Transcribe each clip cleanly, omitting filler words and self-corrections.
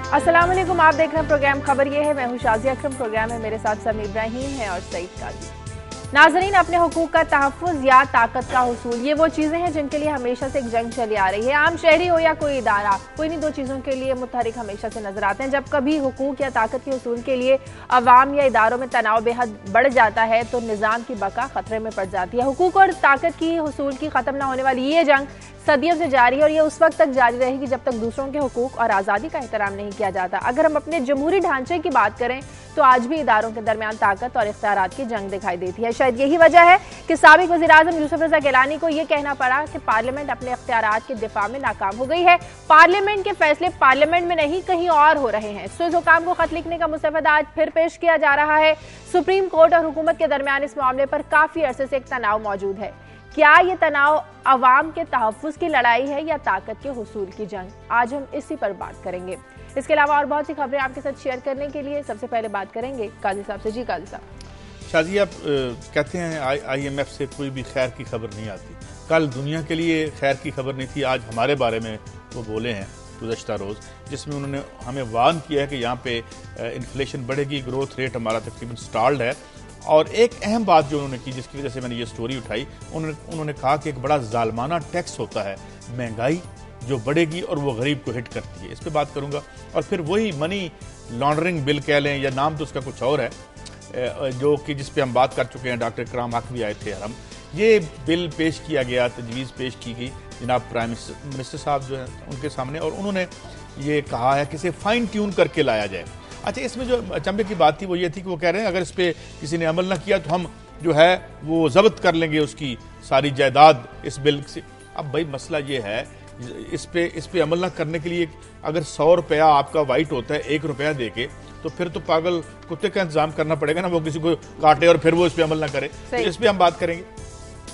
अस्सलाम वालेकुम, आप देख रहे हैं प्रोग्राम खबर ये है। मैं हूं शाजिया अकरम। प्रोग्राम में मेरे साथ समी इब्राहिम है और सईद काजी। नाजरीन, अपने हुकूक का तहफ़्फ़ुज़ या ताकत का हुसूल, ये वो चीज़ें हैं जिनके लिए हमेशा से एक जंग चली आ रही है। आम शहरी हो या कोई इदारा, कोई नहीं दो चीज़ों के लिए मुतहरिक हमेशा से नजर आते हैं। जब कभी हुकूक या ताकत के हुसूल के लिए अवाम या इदारों में तनाव बेहद बढ़ जाता है तो निज़ाम की बका खतरे में पड़ जाती है। हुकूक और ताकत की हुसूल की ख़त्म न होने वाली ये जंग सदियों से जारी है और ये उस वक्त तक जारी रहेगी जब तक दूसरों के हुकूक और आज़ादी का एहतराम नहीं किया जाता। अगर हम अपने जमहूरी ढांचे की बात करें तो आज भी इदारों के दरमियान ताकत और इख्तियारात की जंग दिखाई देती है। शायद यही वजह है कि साबिक वज़ीर-ए-आज़म यूसुफ रज़ा गिलानी को यह कहना पड़ा कि पार्लियामेंट अपने इख्तियारात के दिफा में नाकाम हो गई है। पार्लियामेंट के फैसले पार्लियामेंट में नहीं कहीं और हो रहे हैं। सुइज़ हुकाम को खत लिखने का मुस्तफ़दा आज फिर पेश किया जा रहा है। सुप्रीम कोर्ट और हुकूमत के दरमियान इस मामले पर काफी अरसे से एक तनाव मौजूद है। क्या ये तनाव अवाम के तहफ़्फ़ुज़ की लड़ाई है या ताकत के हुसूल की जंग? आज हम इसी पर बात करेंगे। इसके अलावा और बहुत सी खबरें आपके साथ शेयर करने के लिए सबसे पहले बात करेंगे काजी साहब से। जी काजी साहब। शाजी, आप कहते हैं IMF से कोई भी खैर की खबर नहीं आती। कल दुनिया के लिए खैर की खबर नहीं थी, आज हमारे बारे में वो बोले हैं गुज़श्ता रोज़, जिसमें उन्होंने हमें वार्न किया है कि यहाँ पे इन्फ्लेशन बढ़ेगी, ग्रोथ रेट हमारा तकरीबन स्टॉल्ड है। और एक अहम बात जो उन्होंने की, जिसकी वजह से मैंने ये स्टोरी उठाई, उन्होंने कहा कि एक बड़ा जालमाना टैक्स होता है, महंगाई जो बढ़ेगी और वो गरीब को हिट करती है। इस पर बात करूंगा। और फिर वही मनी लॉन्ड्रिंग बिल कह लें या नाम तो उसका कुछ और है, जो कि जिस पे हम बात कर चुके हैं, डॉक्टर इकराम हक भी आए थे हम। ये बिल पेश किया गया, तजवीज़ पेश की गई जनाब प्राइम मिनिस्टर साहब जो हैं उनके सामने, और उन्होंने ये कहा है कि इसे फाइन ट्यून करके लाया जाए। अच्छा, इसमें जो अचंभे की बात थी वो ये थी कि वो कह रहे हैं अगर इस पर किसी ने अमल ना किया तो हम जो है वो जब्त कर लेंगे उसकी सारी जायदाद इस बिल से। अब भाई मसला ये है, इस पे अमल ना करने के लिए अगर 100 रुपया आपका वाइट होता है 1 रुपया दे के, तो फिर तो पागल कुत्ते का इंतजाम करना पड़ेगा ना, वो किसी को काटे और फिर वो इस पर अमल ना करे। तो इस पर हम बात करेंगे।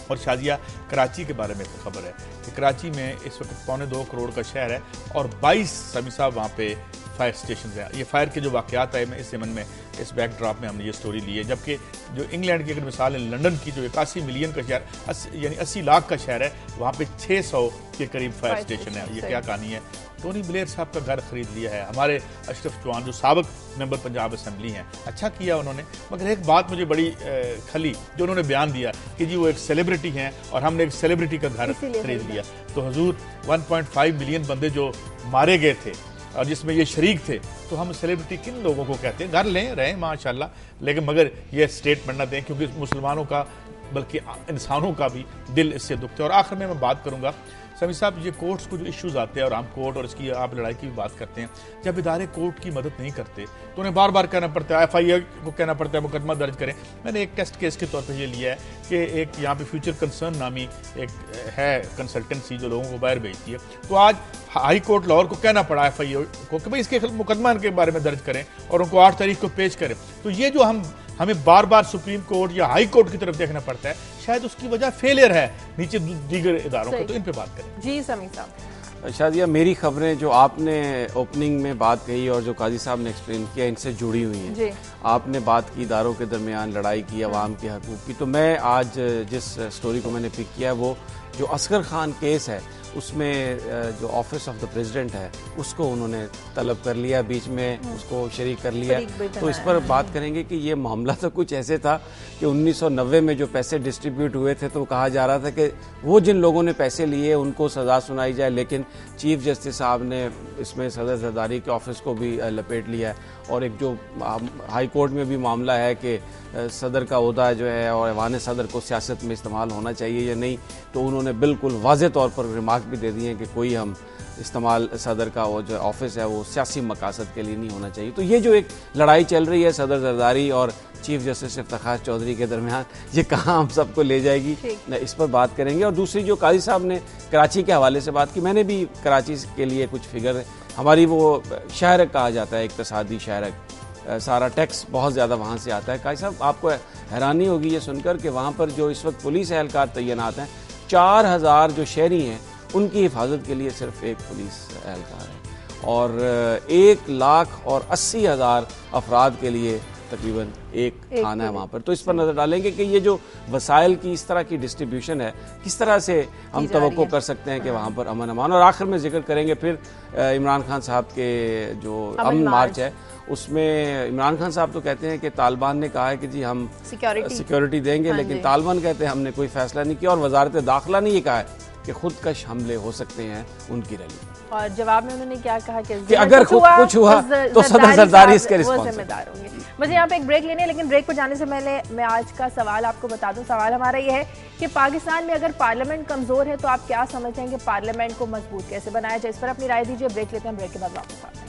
और शाजिया, कराची के बारे में तो खबर है कि कराची में इस वक्त 2.25 करोड़ का शहर है और 22 समी साहब वहाँ पे फायर स्टेशन है। ये फायर के जो वाक़यात आए, मैं इस ज़मन में इस बैकड्रॉप में हमने ये स्टोरी ली है। जबकि जो इंग्लैंड की अगर मिसाल है, लंदन की जो 81 मिलियन का शहर यानी 80 लाख का शहर है, वहाँ पे 600 के करीब फायर स्टेशन है। ये क्या कहानी है? टोनी ब्लेयर साहब का घर खरीद लिया है हमारे अशरफ चौहान, जो साबिक मेंबर पंजाब असेंबली हैं। अच्छा किया उन्होंने, मगर एक बात मुझे बड़ी खली जो उन्होंने बयान दिया कि जी वो एक सेलिब्रिटी हैं और हमने एक सेलिब्रिटी का घर खरीद लिया। तो हुजूर 1.5 मिलियन बंदे जो मारे गए थे और जिसमें ये शरीक थे, तो हम सेलिब्रिटी किन लोगों को कहते हैं? घर लें रहें माशाल्लाह, लेकिन मगर ये स्टेटमेंट ना दें, क्योंकि मुसलमानों का बल्कि इंसानों का भी दिल इससे दुखते हैं। और आखिर में मैं बात करूंगा समी साहब, ये कोर्ट्स को जो इश्यूज आते हैं और हम कोर्ट और इसकी आप लड़ाई की भी बात करते हैं, जब इदारे कोर्ट की मदद नहीं करते तो उन्हें बार बार कहना पड़ता है, FIR को कहना पड़ता है मुकदमा दर्ज करें। मैंने एक टेस्ट केस के तौर पर ये लिया है कि एक यहाँ पे फ्यूचर कंसर्न नामी एक है कंसल्टेंसी जो लोगों को बाहर भेजती है, तो आज हाई कोर्ट लाहौर को कहना पड़ा FIR को कि भाई इसके मुकदमा के बारे में दर्ज करें और उनको 8 तारीख को पेश करें। तो ये जो हमें बार बार सुप्रीम कोर्ट या हाई कोर्ट की तरफ देखना पड़ता है, शायद उसकी वजह फेलियर है नीचे दीगर इदारों को। तो इन पे बात करें। जी समी साहब। शादिया, मेरी खबरें जो आपने ओपनिंग में बात कही और जो काजी साहब ने एक्सप्लेन किया, इनसे जुड़ी हुई हैं। आपने बात की इदारों के दरमियान लड़ाई की, अवाम के हकूक़ की। तो मैं आज जिस स्टोरी को मैंने पिक किया है वो जो असगर खान केस है, उसमें जो ऑफिस ऑफ द प्रेसिडेंट है उसको उन्होंने तलब कर लिया, बीच में उसको शरीक कर लिया। तो इस पर बात करेंगे कि ये मामला तो कुछ ऐसे था कि 1990 में जो पैसे डिस्ट्रीब्यूट हुए थे तो कहा जा रहा था कि वो जिन लोगों ने पैसे लिए उनको सज़ा सुनाई जाए, लेकिन चीफ जस्टिस साहब ने इसमें सदर जरदारी के ऑफिस को भी लपेट लिया है। और एक जो हाई कोर्ट में भी मामला है कि सदर का ओहदा जो है और ऐवान सदर को सियासत में इस्तेमाल होना चाहिए या नहीं, तो उन्होंने बिल्कुल वाज़े तौर पर रिमार्क भी दे दिए कि कोई हम इस्तेमाल सदर का वो जो ऑफिस है वो सियासी मकासद के लिए नहीं होना चाहिए। तो ये जो एक लड़ाई चल रही है सदर जरदारी और चीफ जस्टिस इफ्तिखार चौधरी के दरमियान, ये कहाँ हम सबको ले जाएगी, इस पर बात करेंगे। और दूसरी जो काजी साहब ने कराची के हवाले से बात की, मैंने भी कराची के लिए कुछ फिगर, हमारी वो शहर कहा जाता है, इक्तसादी शहर, सारा टैक्स बहुत ज़्यादा वहाँ से आता है। काजी साहब, आपको हैरानी होगी ये सुनकर कि वहाँ पर जो इस वक्त पुलिस एहलकार तैनात हैं, 4000 जो शहरी हैं उनकी हिफाजत के लिए सिर्फ एक पुलिस एहलकार है और 1,80,000 अफराद के लिए तकरीबन एक थाना है वहाँ पर, तो इस पर नज़र डालेंगे कि ये जो वसाइल की इस तरह की डिस्ट्रीब्यूशन है किस तरह से हम तवक्को कर सकते हैं कि वहाँ पर अमन अमान। और आखिर में जिक्र करेंगे फिर इमरान खान साहब के जो अमन मार्च है उसमें इमरान खान साहब तो कहते हैं कि तालिबान ने कहा है कि जी हम सिक्योरिटी देंगे, लेकिन तालिबान कहते हैं हमने कोई फैसला नहीं किया, और वजारत दाखिला ने ये कहा है कि खुदकश हमले हो सकते हैं उनकी रैली। और जवाब में उन्होंने क्या कहा कि अगर कुछ हुआ तो सदर जरदारी इसके जिम्मेदार होंगे। मुझे यहाँ पे एक ब्रेक लेनी है, लेकिन ब्रेक पर जाने से पहले मैं आज का सवाल आपको बता दूं। सवाल हमारा ये है कि पाकिस्तान में अगर पार्लियामेंट कमजोर है तो आप क्या समझते हैं कि पार्लियामेंट को मजबूत कैसे बनाया जाए? इस पर अपनी राय दीजिए। ब्रेक लेते हैं, ब्रेक के बाद वापस आते हैं।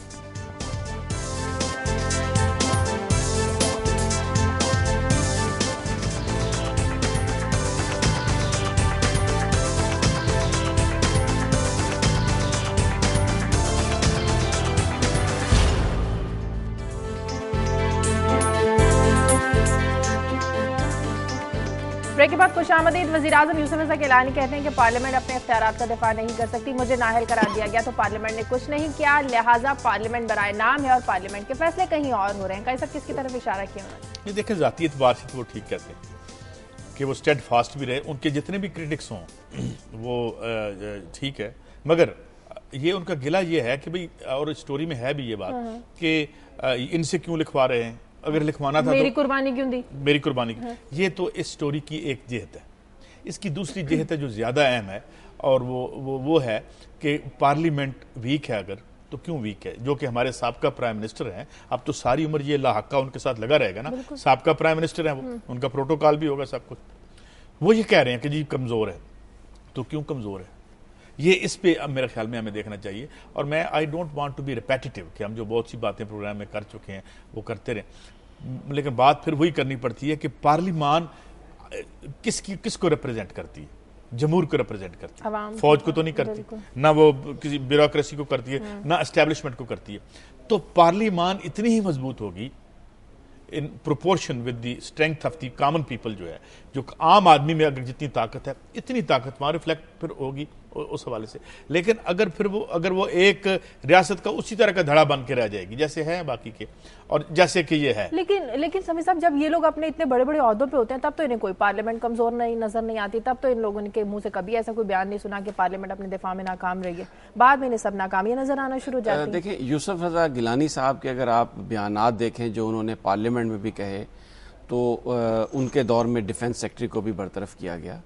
ब्रेक के बाद खुशामदीद। वज़ीर-ए-आज़म यूसुफ रज़ा गिलानी कहते हैं कि पार्लियामेंट अपने इख्तियारात का दिफा नहीं कर सकती, मुझे नाअहल करार दिया गया तो पार्लियामेंट ने कुछ नहीं किया, लिहाजा पार्लियामेंट बराए नाम है और पार्लियामेंट के फैसले कहीं और हो रहे हैं। कई सब किसकी तरफ इशारा किया उन्होंने? ये देखें, ज़ाती एतबार से तो वो ठीक कहते हैं कि वो स्टेड फास्ट भी रहे, उनके जितने भी क्रिटिक्स हों वो ठीक है, मगर ये उनका गिला ये है कि भाई, और स्टोरी में है भी ये बात कि इनसे क्यों लिखवा रहे हैं, अगर लिखवाना था मेरी तो कुर्बानी क्यों दी, मेरी कुर्बानी ये तो इस स्टोरी की एक जिहत है। इसकी दूसरी जिहत है जो ज्यादा अहम है, और वो है कि पार्लियामेंट वीक है अगर, तो क्यों वीक है? जो कि हमारे साबका प्राइम मिनिस्टर हैं, अब तो सारी उम्र ये लाहका उनके साथ लगा रहेगा ना, साबका प्राइम मिनिस्टर है वो, उनका प्रोटोकॉल भी होगा सब कुछ। वो ये कह रहे हैं कि जी कमजोर है, तो क्यों कमजोर है? ये इस पे अब मेरे ख्याल में हमें देखना चाहिए। और मैं I don't want to be repetitive कि हम जो बहुत सी बातें प्रोग्राम में कर चुके हैं वो करते रहें, लेकिन बात फिर वही करनी पड़ती है कि पार्लियामान किसको रिप्रेजेंट करती है? जमहूर को रिप्रेजेंट करती है, फौज को तो नहीं करती, ना वो किसी ब्यूरोक्रेसी को करती है, ना एस्टेब्लिशमेंट को करती है। तो पार्लियामान इतनी ही मजबूत होगी in proportion with the strength of the common people, जो है, जो आम आदमी में अगर जितनी ताकत है इतनी ताकत वहां रिफ्लेक्ट फिर होगी उस हवाले से। लेकिन अगर वो एक रियासत का उसी तरह का धड़ा बन के रह जाएगी जैसे है बाकी के, और जैसे कि ये है। लेकिन समी साहब, जब ये लोग अपने इतने बड़े बड़े ओहदों पे होते हैं तब तो इन्हें कोई पार्लियामेंट कमजोर नजर नहीं आती, तब तो इन लोगों के मुंह से कभी ऐसा कोई बयान नहीं सुना कि पार्लियामेंट अपने दिफा में नाकाम रही है। बाद में इन्हें सब नाकामियां नजर आना शुरू हो जाती है। देखिए, यूसुफ रज़ा गिलानी साहब के अगर आप बयानात देखें जो उन्होंने पार्लियामेंट में भी कहे, तो उनके दौर में डिफेंस सेक्रेटरी को भी बरतरफ किया गया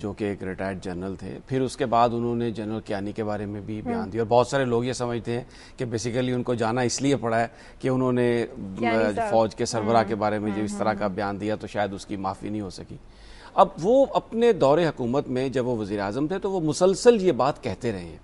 जो कि एक रिटायर्ड जनरल थे। फिर उसके बाद उन्होंने जनरल कियानी के बारे में भी बयान दिया, और बहुत सारे लोग ये समझते हैं कि बेसिकली उनको जाना इसलिए पड़ा है कि उन्होंने फौज के सरबराह के बारे में जो इस तरह का बयान दिया तो शायद उसकी माफ़ी नहीं हो सकी। अब वो अपने दौरे हुकूमत में जब वो वज़ीर आज़म थे तो वो मुसलसल ये बात कहते रहे हैं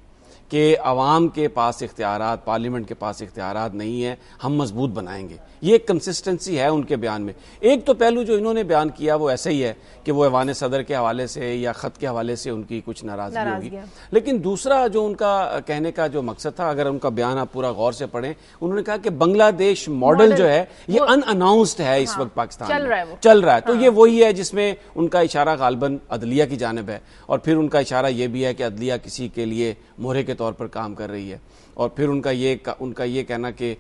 कि अवाम के पास इख्तियारात, पार्लियामेंट के पास इख्तियारात नहीं है, हम मजबूत बनाएंगे। ये एक कंसिस्टेंसी है उनके बयान में। एक तो पहलू जो इन्होंने बयान किया वो ऐसे ही है कि वो ऐवान सदर के हवाले से या ख़त के हवाले से उनकी कुछ नाराज़गी होगी, लेकिन दूसरा जो उनका कहने का जो मकसद था, अगर उनका बयान आप पूरा गौर से पढ़ें, उन्होंने कहा कि बांग्लादेश मॉडल जो है ये अनअनाउंस्ड है इस वक्त पाकिस्तान में चल रहा है। तो ये वही है जिसमें उनका इशारा गालबन अदलिया की जानिब है, और फिर उनका इशारा ये भी है कि अदलिया किसी के लिए मोहरे के तौर पर काम कर रही है। और फिर उनका ये कहना कि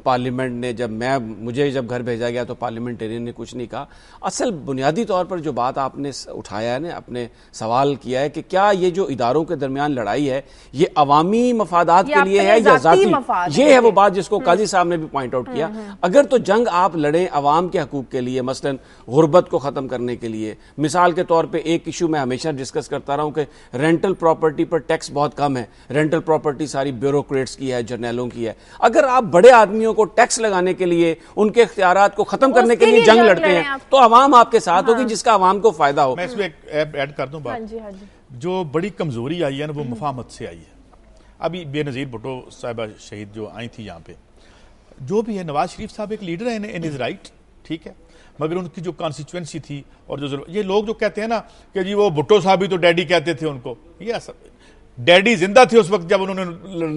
पार्लियामेंट ने मुझे जब घर भेजा गया तो पार्लियामेंटेरियन ने कुछ नहीं कहा। असल बुनियादी तौर पर जो बात आपने उठाया है ना, आपने सवाल किया है कि क्या ये जो इदारों के दरमियान लड़ाई है ये अवामी मफादात के लिए है या जाती, ये है वो बात जिसको काजी साहब ने भी पॉइंट आउट किया। अगर तो जंग आप लड़ें अवाम के हकूक के लिए, मसलन गुर्बत को ख़त्म करने के लिए, मिसाल के तौर पर एक इशू मैं हमेशा डिस्कस करता रहा हूँ कि रेंटल प्रॉपर्टी पर टैक्स बहुत कम है, रेंटल प्रॉपर्टी सारी ब्यूरोक्रेट्स की है, जर्नैलों की है। अगर आप बड़े आदमियों को टैक्स लगाने के लिए, उनके इख्तियारात को खत्म करने के लिए जंग लड़ते हैं तो अवाम आपके साथ होगी, जिसका अवाम को फायदा हो। मैं इसमें ऐड कर दूं बात, जो बड़ी कमजोरी आई है ना वो मुफाहमत से आई है। अभी बेनजीर भुट्टो साहिबा शहीद जो आई थी यहाँ पे, जो भी है, नवाज शरीफ साहब एक लीडर है इन इज राइट, ठीक है, मगर उनकी जो कॉन्स्टिट्यूएंसी थी और जो ये लोग जो कहते हैं ना कि जी वो भुट्टो साहब ही तो डैडी कहते थे उनको, ये डैडी जिंदा थे उस वक्त जब उन्होंने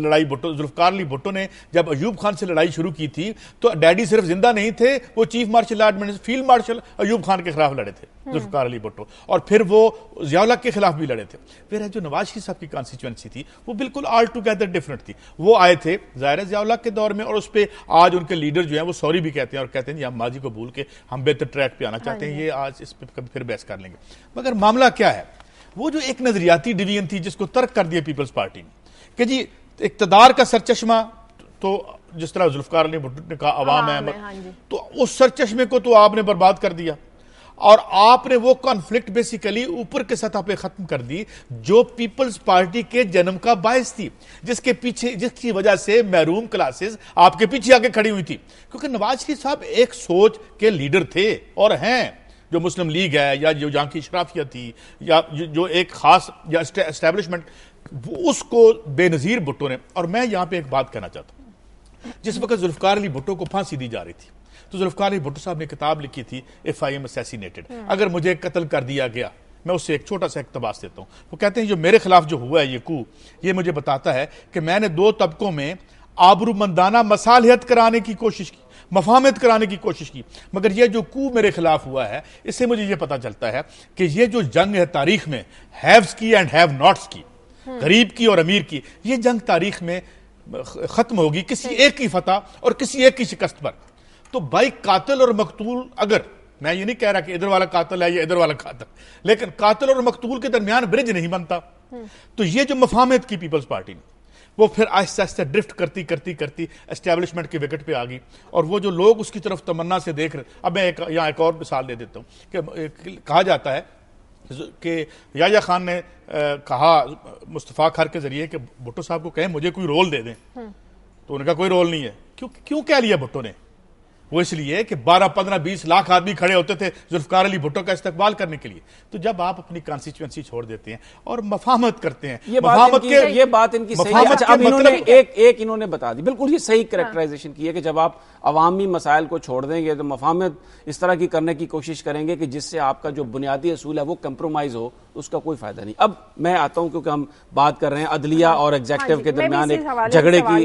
लड़ाई भुट्टो, जुल्फकार अली भुट्टो ने जब अयूब खान से लड़ाई शुरू की थी तो डैडी सिर्फ जिंदा नहीं थे, वो chief marshal administrator field marshal Ayub Khan के खिलाफ लड़े थे जुल्फकार अली भुट्टो, और फिर वो ज़िया-उल हक के खिलाफ भी लड़े थे। फिर जो नवाज शरीफ साहब की कॉन्स्टिट्यूएंसी थी वो बिल्कुल ऑल टुगेदर डिफरेंट थी। वो आए थे ज़ाहिर ज़िया-उल हक के दौर में, और उस पर आज उनके लीडर जो हैं वो सॉरी भी कहते हैं और कहते हैं हम माजी को भूल के हम बेहतर ट्रैक पे आना चाहते हैं। ये आज इस पर कभी फिर बहस कर लेंगे। मगर मामला क्या है, वो जो एक नजरियाती डिवीजन थी जिसको तर्क कर दिया पीपल्स पार्टी ने कि जी इक्तदार का सरचश्मा तो जिस तरह जुल्फकार अली भुट्टो ने कहा अवाम है, तो उस सरचश्मे को तो आपने बर्बाद कर दिया और आपने वो कॉन्फ्लिक्ट बेसिकली ऊपर के सतह पे खत्म कर दी जो पीपल्स पार्टी के जन्म का बायस थी, जिसके पीछे जिसकी वजह से महरूम क्लासेस आपके पीछे आके खड़ी हुई थी। क्योंकि नवाज शरीफ साहब एक सोच के लीडर थे और हैं, जो मुस्लिम लीग है या जो जहां की शराफिया थी या जो एक खास या एस्टेब्लिशमेंट, उसको बेनजीर भुट्टो ने। और मैं यहां पे एक बात कहना चाहता हूं, जिस वक्त जुल्फकार अली भुट्टो को फांसी दी जा रही थी तो जुल्फकार अली भुट्टो साहब ने किताब लिखी थी इफ आई एम असैसिनेटेड, अगर मुझे कत्ल कर दिया गया। मैं उससे एक छोटा सा इक्तबास देता हूं। वो कहते हैं जो मेरे खिलाफ जो हुआ है ये कू, ये मुझे बताता है कि मैंने दो तबकों में आबरूमंदाना मसालिहत कराने की कोशिश की, मफाहमत कराने की कोशिश की, मगर यह जो कू मेरे खिलाफ हुआ है इससे मुझे यह पता चलता है कि यह जो जंग है तारीख में हैव्स की एंड हैव नॉट्स की, गरीब की और अमीर की, यह जंग तारीख में खत्म होगी किसी एक की फतह और किसी एक की शिकस्त पर। तो भाई कातिल और मकतूल, अगर मैं ये नहीं कह रहा कि इधर वाला कातिल है या इधर वाला कातिल, लेकिन कातिल और मकतूल के दरमियान ब्रिज नहीं बनता। तो ये जो मफाहमत की पीपल्स पार्टी ने, वो फिर आहिस्ता आहिस्ता ड्रिफ्ट करती करती करती एस्टेब्लिशमेंट के विकेट पे आ गई, और वो जो लोग उसकी तरफ तमन्ना से देख रहे। अब मैं यहाँ एक और मिसाल दे देता हूँ कि कहा जाता है कि याह्या खान ने कहा मुस्तफ़ा खर के जरिए कि भुट्टो साहब को कहें मुझे कोई रोल दे दें, तो उनका कोई रोल नहीं है। क्यों कह लिया भुट्टो ने? वो इसलिए कि 12, 15, 20 लाख आदमी खड़े होते थे जुल्फकार अली भुट्टो का इस्तकबाल करने के लिए। तो जब आप अपनी कॉन्स्टिट्यूएंसी छोड़ देते हैं और मफाहमत करते हैं, ये बात इनकी सही है। अच्छा, अब इन्होंने एक इन्होंने बता दी, बिल्कुल ये सही कैरेक्टराइजेशन की है कि जब आप अवामी मसाइल को छोड़ देंगे तो मफाहमत इस तरह की करने की कोशिश करेंगे कि जिससे आपका जो बुनियादी असूल है वो कंप्रोमाइज हो, उसका कोई फायदा नहीं। अब मैं आता हूं क्योंकि हम बात कर रहे हैं अदलिया और एग्जीक्यूटिव के दरमियान एक झगड़े की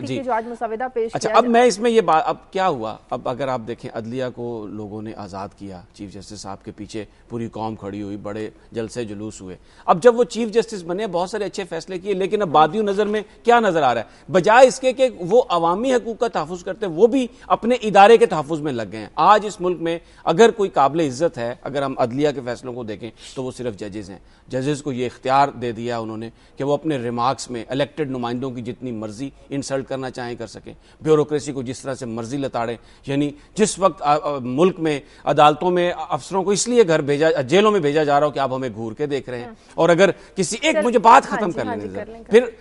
जी। अच्छा, अब मैं इसमें ये बात, अब क्या हुआ, अब अगर आप देखें अदलिया को लोगों ने आज़ाद किया, चीफ जस्टिस साहब के पीछे पूरी कौम खड़ी हुई, बड़े जलसे जुलूस हुए। अब जब वो चीफ जस्टिस बने बहुत सारे अच्छे फैसले किए, लेकिन अब बादियों नज़र में क्या नज़र आ रहा है, बजाय इसके कि वो अवामी हकूक़ का तहफ़्फ़ुज़ करते वो भी अपने इदारे के तहफ़्फ़ुज़ में लग गए हैं। आज इस मुल्क में अगर कोई काबिल इज़्ज़त है, अगर हम अदलिया के फैसलों को देखें तो वो सिर्फ जजेस हैं। जजेस को ये इख्तियार दे दिया उन्होंने कि वो अपने रिमार्क्स में इलेक्टेड नुमाइंदों की जितनी मर्जी इंसल्ट करना चाहें कर सकें, ब्यूरोक्रेसी को जिस तरह से मर्जी लताड़ें। यानी जिस वक्त मुल्क में अदालतों में अफसरों को इसलिए घर भेजा, जेलों में भेजा जा रहा हो कि आप हमें घूर के देख रहे हैं, और अगर किसी एक, मुझे बात खत्म कर लेने, फिर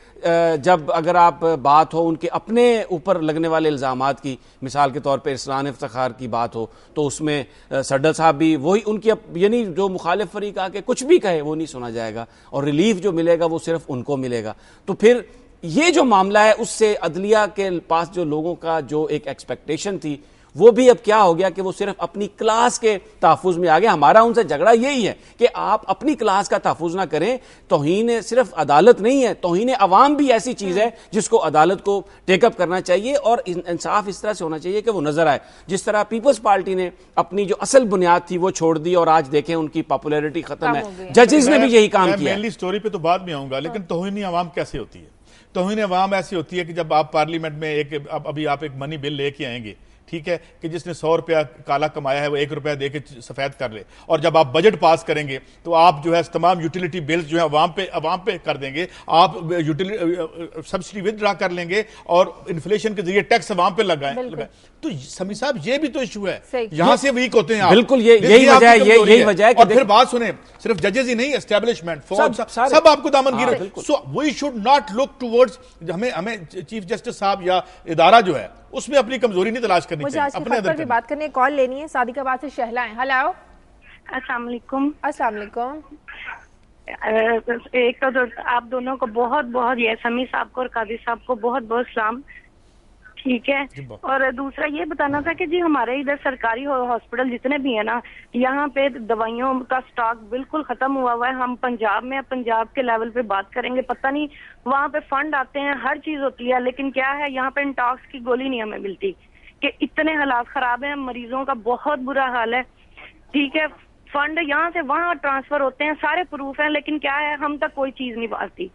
जब अगर आप बात हो उनके अपने ऊपर लगने वाले इल्जामात की, मिसाल के तौर पे इरसलान इफ्तिखार की बात हो तो उसमें सड्डल साहब भी वही उनकी, यानी जो मुखालिफ फरीक आके कुछ भी कहे वो नहीं सुना जाएगा और रिलीफ जो मिलेगा वो सिर्फ उनको मिलेगा। तो फिर ये जो मामला है उससे अदलिया के पास जो लोगों का जो एक एक्सपेक्टेशन थी वो भी अब क्या हो गया कि वो सिर्फ अपनी क्लास के तहफ़्फ़ुज़ में आ गया। हमारा उनसे झगड़ा यही है कि आप अपनी क्लास का तहफ़्फ़ुज़ ना करें। तौहीन सिर्फ अदालत नहीं है, तौहीन अवाम भी ऐसी चीज़ है जिसको अदालत को टेकअप करना चाहिए और इंसाफ इस तरह से होना चाहिए कि वो नजर आए। जिस तरह पीपल्स पार्टी ने अपनी जो असल बुनियाद थी वो छोड़ दी और आज देखें उनकी पॉपुलैरिटी खत्म है। जजेस ने भी यही काम किया। मेनली स्टोरी पे तो बाद में आऊंगा, लेकिन तौहीन अवाम कैसे होती है? तौहीन अवाम ऐसी होती है कि जब आप पार्लियामेंट में अभी आप एक मनी बिल लेके आएंगे, ठीक है, कि जिसने 100 रुपया काला कमाया है वो 1 रुपया देके सफेद कर ले, और जब आप बजट पास करेंगे तो आप जो है तमाम यूटिलिटी बिल्स जो है अवाम पे कर देंगे, आप सब्सिडी विदड्रा कर लेंगे और इन्फ्लेशन के जरिए टैक्स अवाम पे लगाए। तो समी साहब ये भी तो इशू है, यहां से वीक होते हैं आप। बिल्कुल यही वजह है। और फिर बात सुने, सिर्फ जजेस ही नहीं, एस्टेब्लिशमेंट सब आपको दामनगीर। So we should not look towards, हमें चीफ जस्टिस साहब या इदारा जो है उसमें अपनी कमजोरी नहीं तलाश करनी चाहिए। अपने अंदर भी बात करने, कॉल लेनी है। सादिकाबाद से शहला है। हेलो, अस्सलाम वालेकुम। अस्सलाम वालेकुम। एक तो आप दोनों को बहुत बहुत, ये समी साहब को और काजी साहब को बहुत बहुत सलाम। ठीक है। और दूसरा ये बताना था कि जी हमारे इधर सरकारी हॉस्पिटल जितने भी है ना, यहाँ पे दवाइयों का स्टॉक बिल्कुल खत्म हुआ है। हम पंजाब में, पंजाब के लेवल पे बात करेंगे, पता नहीं वहाँ पे फंड आते हैं, हर चीज होती है, लेकिन क्या है यहाँ पे इंटॉक्स की गोली नहीं हमें मिलती, कि इतने हालात खराब हैं, मरीजों का बहुत बुरा हाल है। ठीक है, फंड यहाँ से वहाँ ट्रांसफर होते हैं, सारे प्रूफ हैं, लेकिन क्या है हम तक कोई चीज नहीं पहुंचती।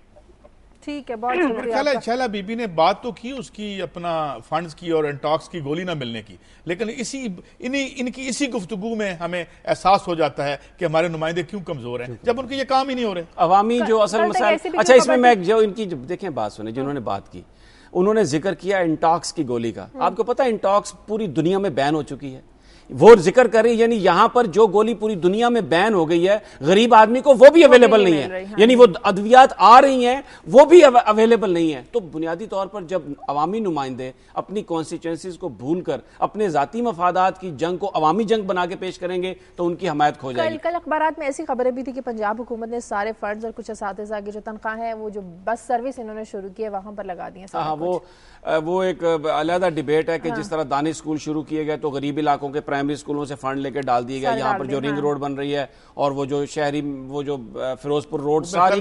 ठीक है, बहुत शुक्रिया। शैला बीबी ने बात तो की उसकी अपना फंड्स की और इंटॉक्स की गोली ना मिलने की, लेकिन इनकी इसी गुफ्तगू में हमें एहसास हो जाता है कि हमारे नुमाइंदे क्यों कमजोर हैं, जब उनके ये काम ही नहीं हो रहे। अवामी जो असल मसाइल, अच्छा इसमें मैं जो इनकी देखें बात सुने, जिन्होंने बात की उन्होंने जिक्र किया इंटॉक्स की गोली का। आपको पता है इंटॉक्स पूरी दुनिया में बैन हो चुकी है, वो जिक्र कर रही, यानी यहां पर जो गोली पूरी दुनिया में बैन हो गई है, गरीब आदमी को वो भी अवेलेबल नहीं है, यानी वो अद्वियात आ रही हैं वो भी अवेलेबल नहीं है। तो बुनियादी तौर पर जब अवामी नुमाइंदे अपनी कॉन्स्टिट्यूएंसीज को भूलकर अपने जाती मफादात की जंग को अवामी जंग बना के पेश करेंगे तो उनकी हमायत खो जाएगी। कल अखबारात में ऐसी खबरें भी थी कि पंजाब हुकूमत ने सारे फंड्स और कुछ असातिज़ा की जो तनख्वाह है, वो जो बस सर्विस इन्होंने शुरू की है वहां पर लगा दी है। हाँ, वो एक अलग डिबेट है कि जिस तरह दानिश स्कूल शुरू किए गए तो गरीब इलाकों के प्राइमरी स्कूलों से फंड लेके डाल दिए गए, यहाँ पर जो रिंग रोड बन रही है और वो जो शहरी वो जो फिरोजपुर रोड सारी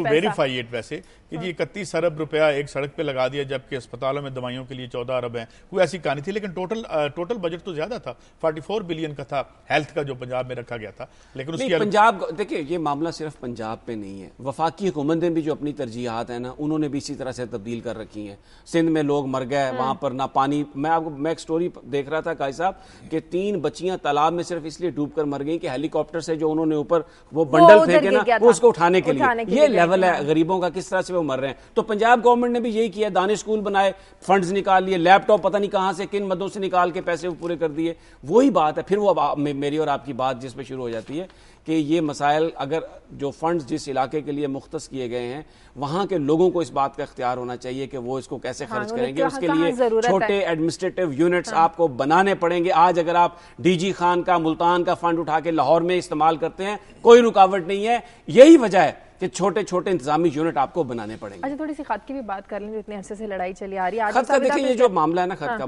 वेरीफाई इट वैसे कि जी 31 अरब रुपया एक सड़क पे लगा दिया, जबकि अस्पतालों में दवाइयों के लिए 14 अरब है, कोई ऐसी कहानी थी। लेकिन टोटल बजट तो ज्यादा था, 44 बिलियन का था हेल्थ का जो पंजाब में रखा गया था। लेकिन उसकी पंजाब, देखिए ये मामला सिर्फ पंजाब पे नहीं है, वफाकी हुकूमत ने भी जो अपनी तरजीहात है ना उन्होंने भी इसी तरह से तब्दील कर रखी है। सिंध में लोग मर गए, वहां पर ना पानी, मैं एक स्टोरी देख रहा था काई साहब कि 3 बच्चियां तालाब में सिर्फ इसलिए डूबकर मर गई कि हेलीकॉप्टर से जो उन्होंने ऊपर वो बंडल फेंके ना वो उसको उठाने के लिए, ये लेवल है गरीबों का, किस तरह से वो मर रहे हैं। तो पंजाब गवर्नमेंट ने भी यही किया, दानिश स्कूल बनाए, फंड्स निकाल लिए, लैपटॉप पता नहीं कहां से किन मदों से निकाल के पैसे पूरे कर दिए। वही बात है, फिर वो मेरी और आपकी बात जिस पे शुरू हो जाती है कि ये मसाइल, अगर जो फंड्स जिस इलाके के लिए मुख्तस किए गए हैं वहां के लोगों को इस बात का इख्तियार होना चाहिए कि वो इसको कैसे खर्च करेंगे। उसके लिए छोटे एडमिनिस्ट्रेटिव यूनिट्स आपको बनाने पड़ेंगे। आज अगर आप डीजी खान का, मुल्तान का फंड उठा के लाहौर में इस्तेमाल करते हैं, कोई रुकावट नहीं है। यही वजह है कि छोटे छोटे इंतजामी यूनिट आपको बनाने पड़ेंगे। अच्छा, थोड़ी सी खत की भी बात कर लें, जो इतने अरसे से लड़ाई चली आ रही है। खत का देखिए, ये जो मामला है ना खत का,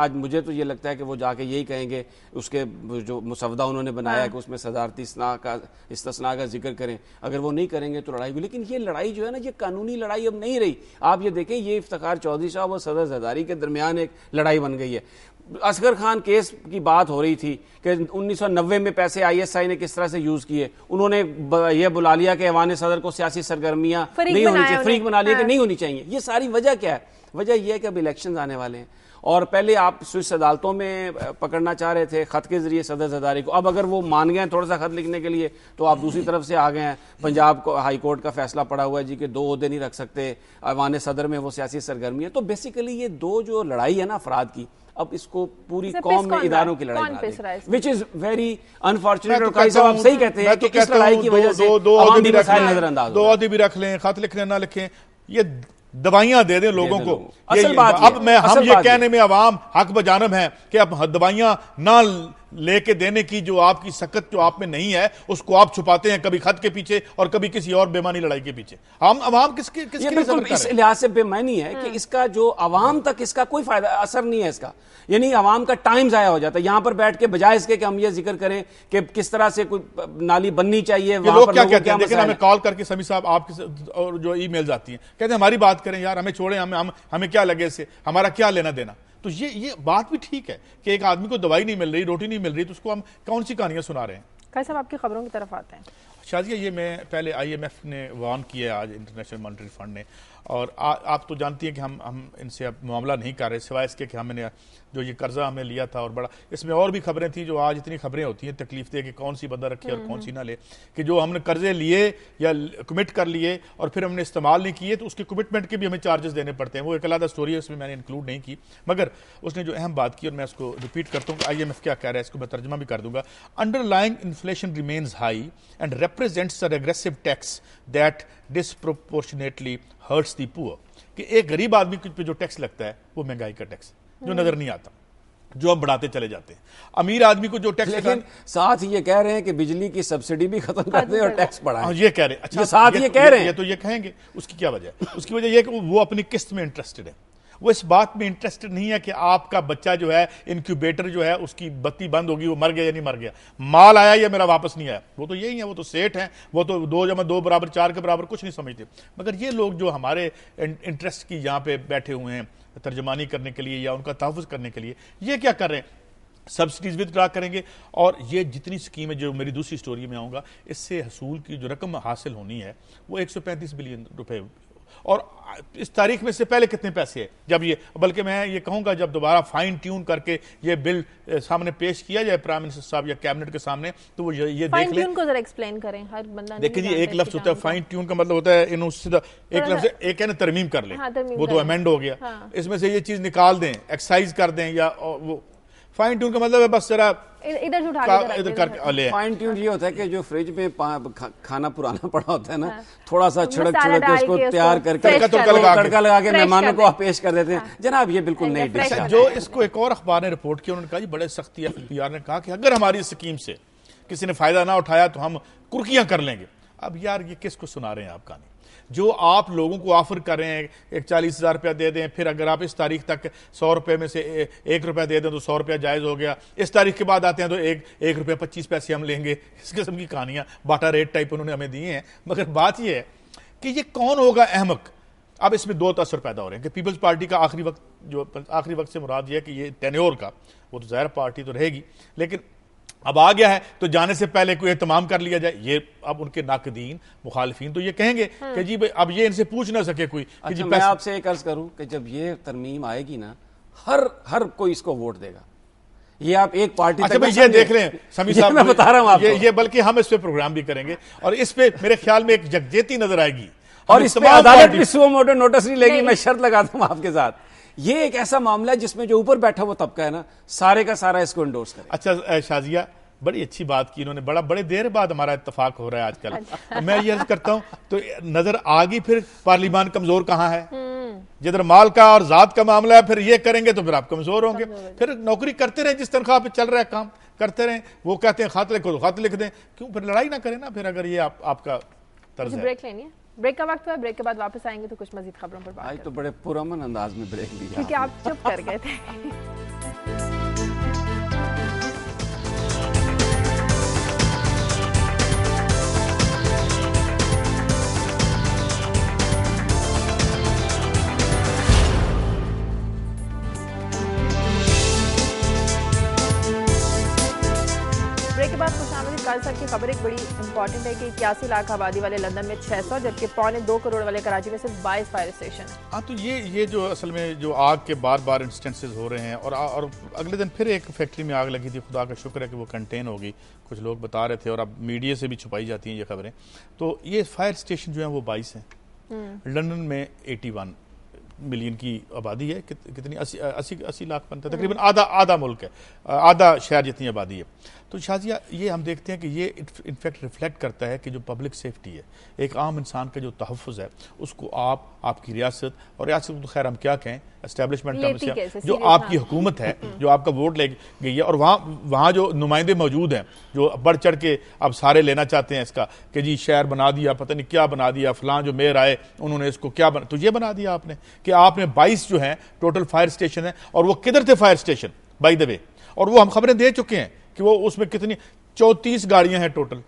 मुझे तो ये लगता है कि वो जाके यही कहेंगे, उसके जो मुसवदा उन्होंने बनाया कि उसमें सदारती इस्तिस्ना का जिक्र करें, अगर वो नहीं करेंगे तो लड़ाई भी। लेकिन ये लड़ाई जो है ना, ये कानूनी लड़ाई अब नहीं रही। आप ये देखें, ये इफ्तिखार चौधरी साहब और सदर जरदारी के दरमियान एक लड़ाई बन गई है। असगर खान केस की बात हो रही थी कि 1990 में पैसे ISI ने किस तरह से यूज किए, उन्होंने ये बुला लिया कि ऐवान सदर को सियासी सरगर्मियां नहीं होनी चाहिए, फ्रीक बना लिया कि नहीं होनी चाहिए। ये सारी वजह क्या है? वजह यह है कि अब इलेक्शंस आने वाले हैं और पहले आप स्विस अदालतों में पकड़ना चाह रहे थे खत के जरिए सदर जरदारी को, अब अगर वो मान गए थोड़ा सा खत लिखने के लिए तो आप दूसरी तरफ से आ गए हैं। पंजाब को हाई कोर्ट का फैसला पड़ा हुआ है जी कि 2 ओहदे नहीं रख सकते, ऐवान सदर में वो सियासी सरगर्मी है। तो बेसिकली ये दो जो लड़ाई है ना अफराद की, अब इसको पूरी कौम में इदारों की लड़ाई, विच इज वेरी अनफॉर्चुनेट। और कई साहब आप सही कहते हैं कि इस लड़ाई की वजह से दो ओहदे भी रख लें, खत लिखने ना लिखें, ये दवाइयां दे दें लोगों को। असल बात अब हम ये कहने में अवाम हक बजानब है कि अब दवाइयां ना लेके देने की जो आपकी सकत जो आप में नहीं है, उसको आप छुपाते हैं कभी खत के पीछे और कभी किसी और बेमानी लड़ाई के पीछे। हम अवाम किसके इस लिहाज से बेमानी है कि इसका जो अवाम तक इसका कोई फायदा असर नहीं है इसका, यानी अवाम का टाइम जाया हो जाता है। यहां पर बैठ के बजाय इसके कि हम ये जिक्र करें कि किस तरह से कोई नाली बननी चाहिए, लोग क्या कहते हैं, लेकिन हमें कॉल करके समी साहब आपके और जो ईमेल्स आती हैं कहते हैं हमारी बात करें यार, हमें छोड़ें, हमें क्या लगे इससे, हमारा क्या लेना देना। तो ये बात भी ठीक है कि एक आदमी को दवाई नहीं मिल रही, रोटी नहीं मिल रही, तो उसको हम कौन सी कहानियां सुना रहे हैं। कैसे आपकी खबरों की तरफ आते हैं। शाजिया, ये मैं पहले IMF ने वार्न किया आज, इंटरनेशनल मॉनेटरी फंड ने, और आप तो जानती हैं कि हम इनसे अब मामला नहीं कर रहे सिवाय इसके कि हमने जो ये कर्जा हमने लिया था, और बड़ा इसमें और भी खबरें थी जो आज इतनी खबरें होती हैं तकलीफ दे कि कौन सी बंदा रखे और कौन सी ना ले, कि जो हमने कर्जे लिए या कमिट कर लिए और फिर हमने इस्तेमाल नहीं किए तो उसके कमिटमेंट के भी हमें चार्जेस देने पड़ते हैं। वो एक अलग स्टोरी है, उसमें मैंने इंक्लूड नहीं की, मगर उसने जो अहम बात की और मैं उसको रिपीट करता हूँ, IMF क्या कह रहा है, इसको मैं तर्जमा भी कर दूंगा। Underlying inflation remains high and represents a regressive tax that disproportionately hurts the poor। कि एक गरीब आदमी पे जो टैक्स लगता है वो महंगाई का टैक्स जो नजर नहीं आता, जो हम बढ़ाते चले जाते हैं। अमीर आदमी को जो टैक्स, लेकिन साथ ये कह रहे हैं कि बिजली की सब्सिडी भी खत्म कर दें और टैक्स बढ़ाएं। ये कह रहे हैं, अच्छा साथ ये कह रहे हैं, ये तो ये कहेंगे। उसकी क्या वजह है? उसकी वजह ये कि वो अपनी किस्त में इंटरेस्टेड है, वो इस बात में इंटरेस्टेड नहीं है कि आपका बच्चा जो है इनक्यूबेटर जो है उसकी बत्ती बंद होगी, वो मर गया या नहीं मर गया, माल आया या मेरा वापस नहीं आया। वो तो यही है, वो तो सेठ हैं, वो तो 2 + 2 = 4 के बराबर कुछ नहीं समझते। मगर ये लोग जो हमारे इंटरेस्ट की यहाँ पे बैठे हुए हैं तर्जमानी करने के लिए या उनका तहफ़्फ़ुज़ करने के लिए, ये क्या कर रहे हैं, सब्सिडीज विदड्रा करेंगे। और ये जितनी स्कीम है, जो मेरी दूसरी स्टोरी में आऊँगा, इससे हसूल की जो रकम हासिल होनी है वो 135 बिलियन रुपए, और इस तारीख में से पहले कितने पैसे हैं जब ये, बल्कि मैं ये कहूँगा जब दोबारा फाइन ट्यून करके ये बिल सामने पेश किया जाए प्राइम मिनिस्टर साहब या कैबिनेट के सामने, तो वो ये देख लें। को जरा एक्सप्लेन करें, हर बंदा देखिए जी, एक लफ्ज होता है फाइन ट्यून का मतलब होता है इन सीधा एक लफ्ज, एक है ना तरमीम कर लें, वो तो अमेंड हो गया, इसमें से ये चीज निकाल दें, एक्साइज कर दें, या वो फाइन ट्यून का मतलब है बस जरा इधर इधर करके ले। फाइन ट्यून ये होता है कि जो फ्रिज में खाना पुराना पड़ा होता है ना, थोड़ा सा छिड़क के उसको तैयार करके तड़का लगा के मेहमानों को आप पेश कर देते हैं। जनाब ये बिल्कुल नई डिश है। जो इसको एक और अखबार ने रिपोर्ट किया, उन्होंने कहा जी बड़े सख्ती FPR ने कहा कि अगर हमारी स्कीम से किसी ने फायदा ना उठाया तो हम कुर्कियां कर लेंगे। अब यार ये किसको सुना रहे हैं आप कहानी? जो आप लोगों को ऑफर कर रहे हैं एक 40,000 रुपया दे दें, फिर अगर आप इस तारीख तक 100 रुपये में से 1 रुपया दे दें तो 100 रुपया जायज़ हो गया, इस तारीख के बाद आते हैं तो 1 रुपया 25 पैसे हम लेंगे। इस किस्म की कहानियां बाटा रेट टाइप उन्होंने हमें दिए हैं। मगर बात यह है कि ये कौन होगा अहमक? अब इसमें 2 तसर पैदा हो रहे हैं कि पीपल्स पार्टी का आखिरी वक्त से मुराद यह है कि ये टेन्योर का, वो तो ज़ाहिर पार्टी तो रहेगी, लेकिन अब आ गया है तो जाने से पहले कोई एहतमाम कर लिया जाए। ये अब उनके नाकदीन मुखालिफिन तो ये कहेंगे कि जी भाई अब ये इनसे पूछ ना सके कोई। अच्छा, मैं आपसे एक अर्ज करूं कि जब ये तरमीम आएगी ना, हर कोई इसको वोट देगा। ये आप एक पार्टी अच्छा भाई ये देख लें समी साहब, मैं बता रहा हूं आपको, ये बल्कि हम इस पे प्रोग्राम भी करेंगे और इस पे मेरे ख्याल में एक यकजहती नजर आएगी और इस पे अदालत भी सुओ मोटो नोटिस नहीं लेगी। मैं शर्त लगाता हूं आपके साथ, ये एक ऐसा मामला है जिसमें जो ऊपर बैठा हुआ तबका है ना, सारे का सारा इसको इंडोर्स करे। अच्छा शाजिया, बड़ी अच्छी बात की इन्होंने, बड़े देर बाद हमारा इत्तेफाक हो रहा है आजकल। मैं ये अर्ज करता हूं तो नजर आ गई फिर पार्लिमान कमजोर कहां है। जिधर माल का और जात का मामला है, फिर ये करेंगे तो फिर आप कमजोर होंगे। फिर नौकरी करते रहे, जिस तनख्वाह पे चल रहा है काम करते रहे। वो कहते हैं खत लिखो तो खत लिख दें, क्यों फिर लड़ाई ना करें ना फिर, अगर ये आपका तर्ज है। ब्रेक लेनी है, ब्रेक का वक्त हुआ, ब्रेक के बाद वापस आएंगे तो कुछ मजीद खबरों पर बात आज तो बड़े पुरअमन अंदाज में ब्रेक लिया क्योंकि आप चुप कर गए थे। साथ की खबर एक बड़ी इंपॉर्टेंट है कि 81 लाख आबादी वाले लंदन में 600, जबकि 1.25 करोड़ वाले कराची में सिर्फ 22 फायर स्टेशन है। हाँ, तो ये जो असल में जो आग के बार इंस्टेंसेस हो रहे हैं, और अगले दिन फिर एक फैक्ट्री में आग लगी थी, खुदा का शुक्र है कि वो कंटेन हो गई, कुछ लोग बता रहे थे और अब मीडिया से भी छुपाई जाती हैं ये खबरें। तो ये फायर स्टेशन जो है वो 22 हैं। लंदन में 81 मिलियन की आबादी है, कितनी 80 लाख बनता है, तकरीबन आधा मुल्क है, आधा शहर जितनी आबादी है। तो शाजिया ये हम देखते हैं कि ये इनफैक्ट रिफ्लेक्ट करता है कि जो पब्लिक सेफ्टी है, एक आम इंसान का जो तहफ़्फ़ुज़ है, उसको आपकी रियासत, और रियासत तो खैर हम क्या कहें, एस्टेब्लिशमेंट जो आपकी हुकूमत है, जो आपका वोट ले गई है, और वहाँ जो नुमाइंदे मौजूद हैं जो बढ़ चढ़ के अब सारे लेना चाहते हैं इसका कि जी शहर बना दिया, पता नहीं क्या बना दिया, फलां जो मेयर आए उन्होंने इसको क्या तो ये बना दिया आपने कि आपने 22 जो है टोटल फायर स्टेशन है। और वो किधर थे fire station by the way, और वो हम खबरें दे चुके हैं कि वो उसमें कितनी 34 गाड़ियां हैं टोटल,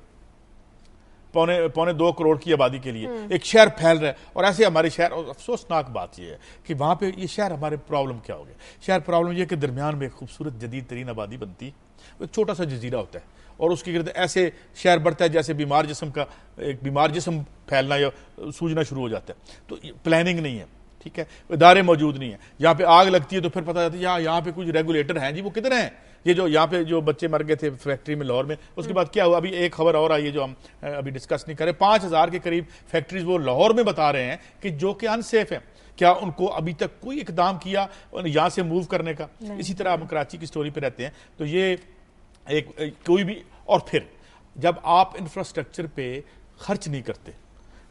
पौने 2 करोड़ की आबादी के लिए एक शहर फैल रहा है। और ऐसे हमारे शहर, और अफसोसनाक बात यह है कि वहां पे ये शहर हमारे प्रॉब्लम क्या हो गया, शहर प्रॉब्लम यह कि दरमियान में एक खूबसूरत जदीद तरीन आबादी बनती, एक छोटा सा जजीरा होता है और उसके गिर्द ऐसे शहर बढ़ता है जैसे बीमार जिस्म फैलना या सूजना शुरू हो जाता है। तो प्लानिंग नहीं है, ठीक है, इदारे मौजूद नहीं है। यहाँ पे आग लगती है तो फिर पता चलता है यहाँ पे कुछ रेगुलेटर हैं जी, वो कितने हैं, ये जो यहाँ पे जो बच्चे मर गए थे फैक्ट्री में लाहौर में, उसके बाद क्या हुआ, अभी एक खबर और आई है जो हम अभी डिस्कस नहीं करें, 5000 के करीब फैक्ट्रीज वो लाहौर में बता रहे हैं कि जो कि अनसेफ है। क्या उनको अभी तक कोई इकदाम किया यहाँ से मूव करने का? इसी तरह हम कराची की स्टोरी पे रहते हैं, तो ये एक कोई भी, और फिर जब आप इंफ्रास्ट्रक्चर पे खर्च नहीं करते,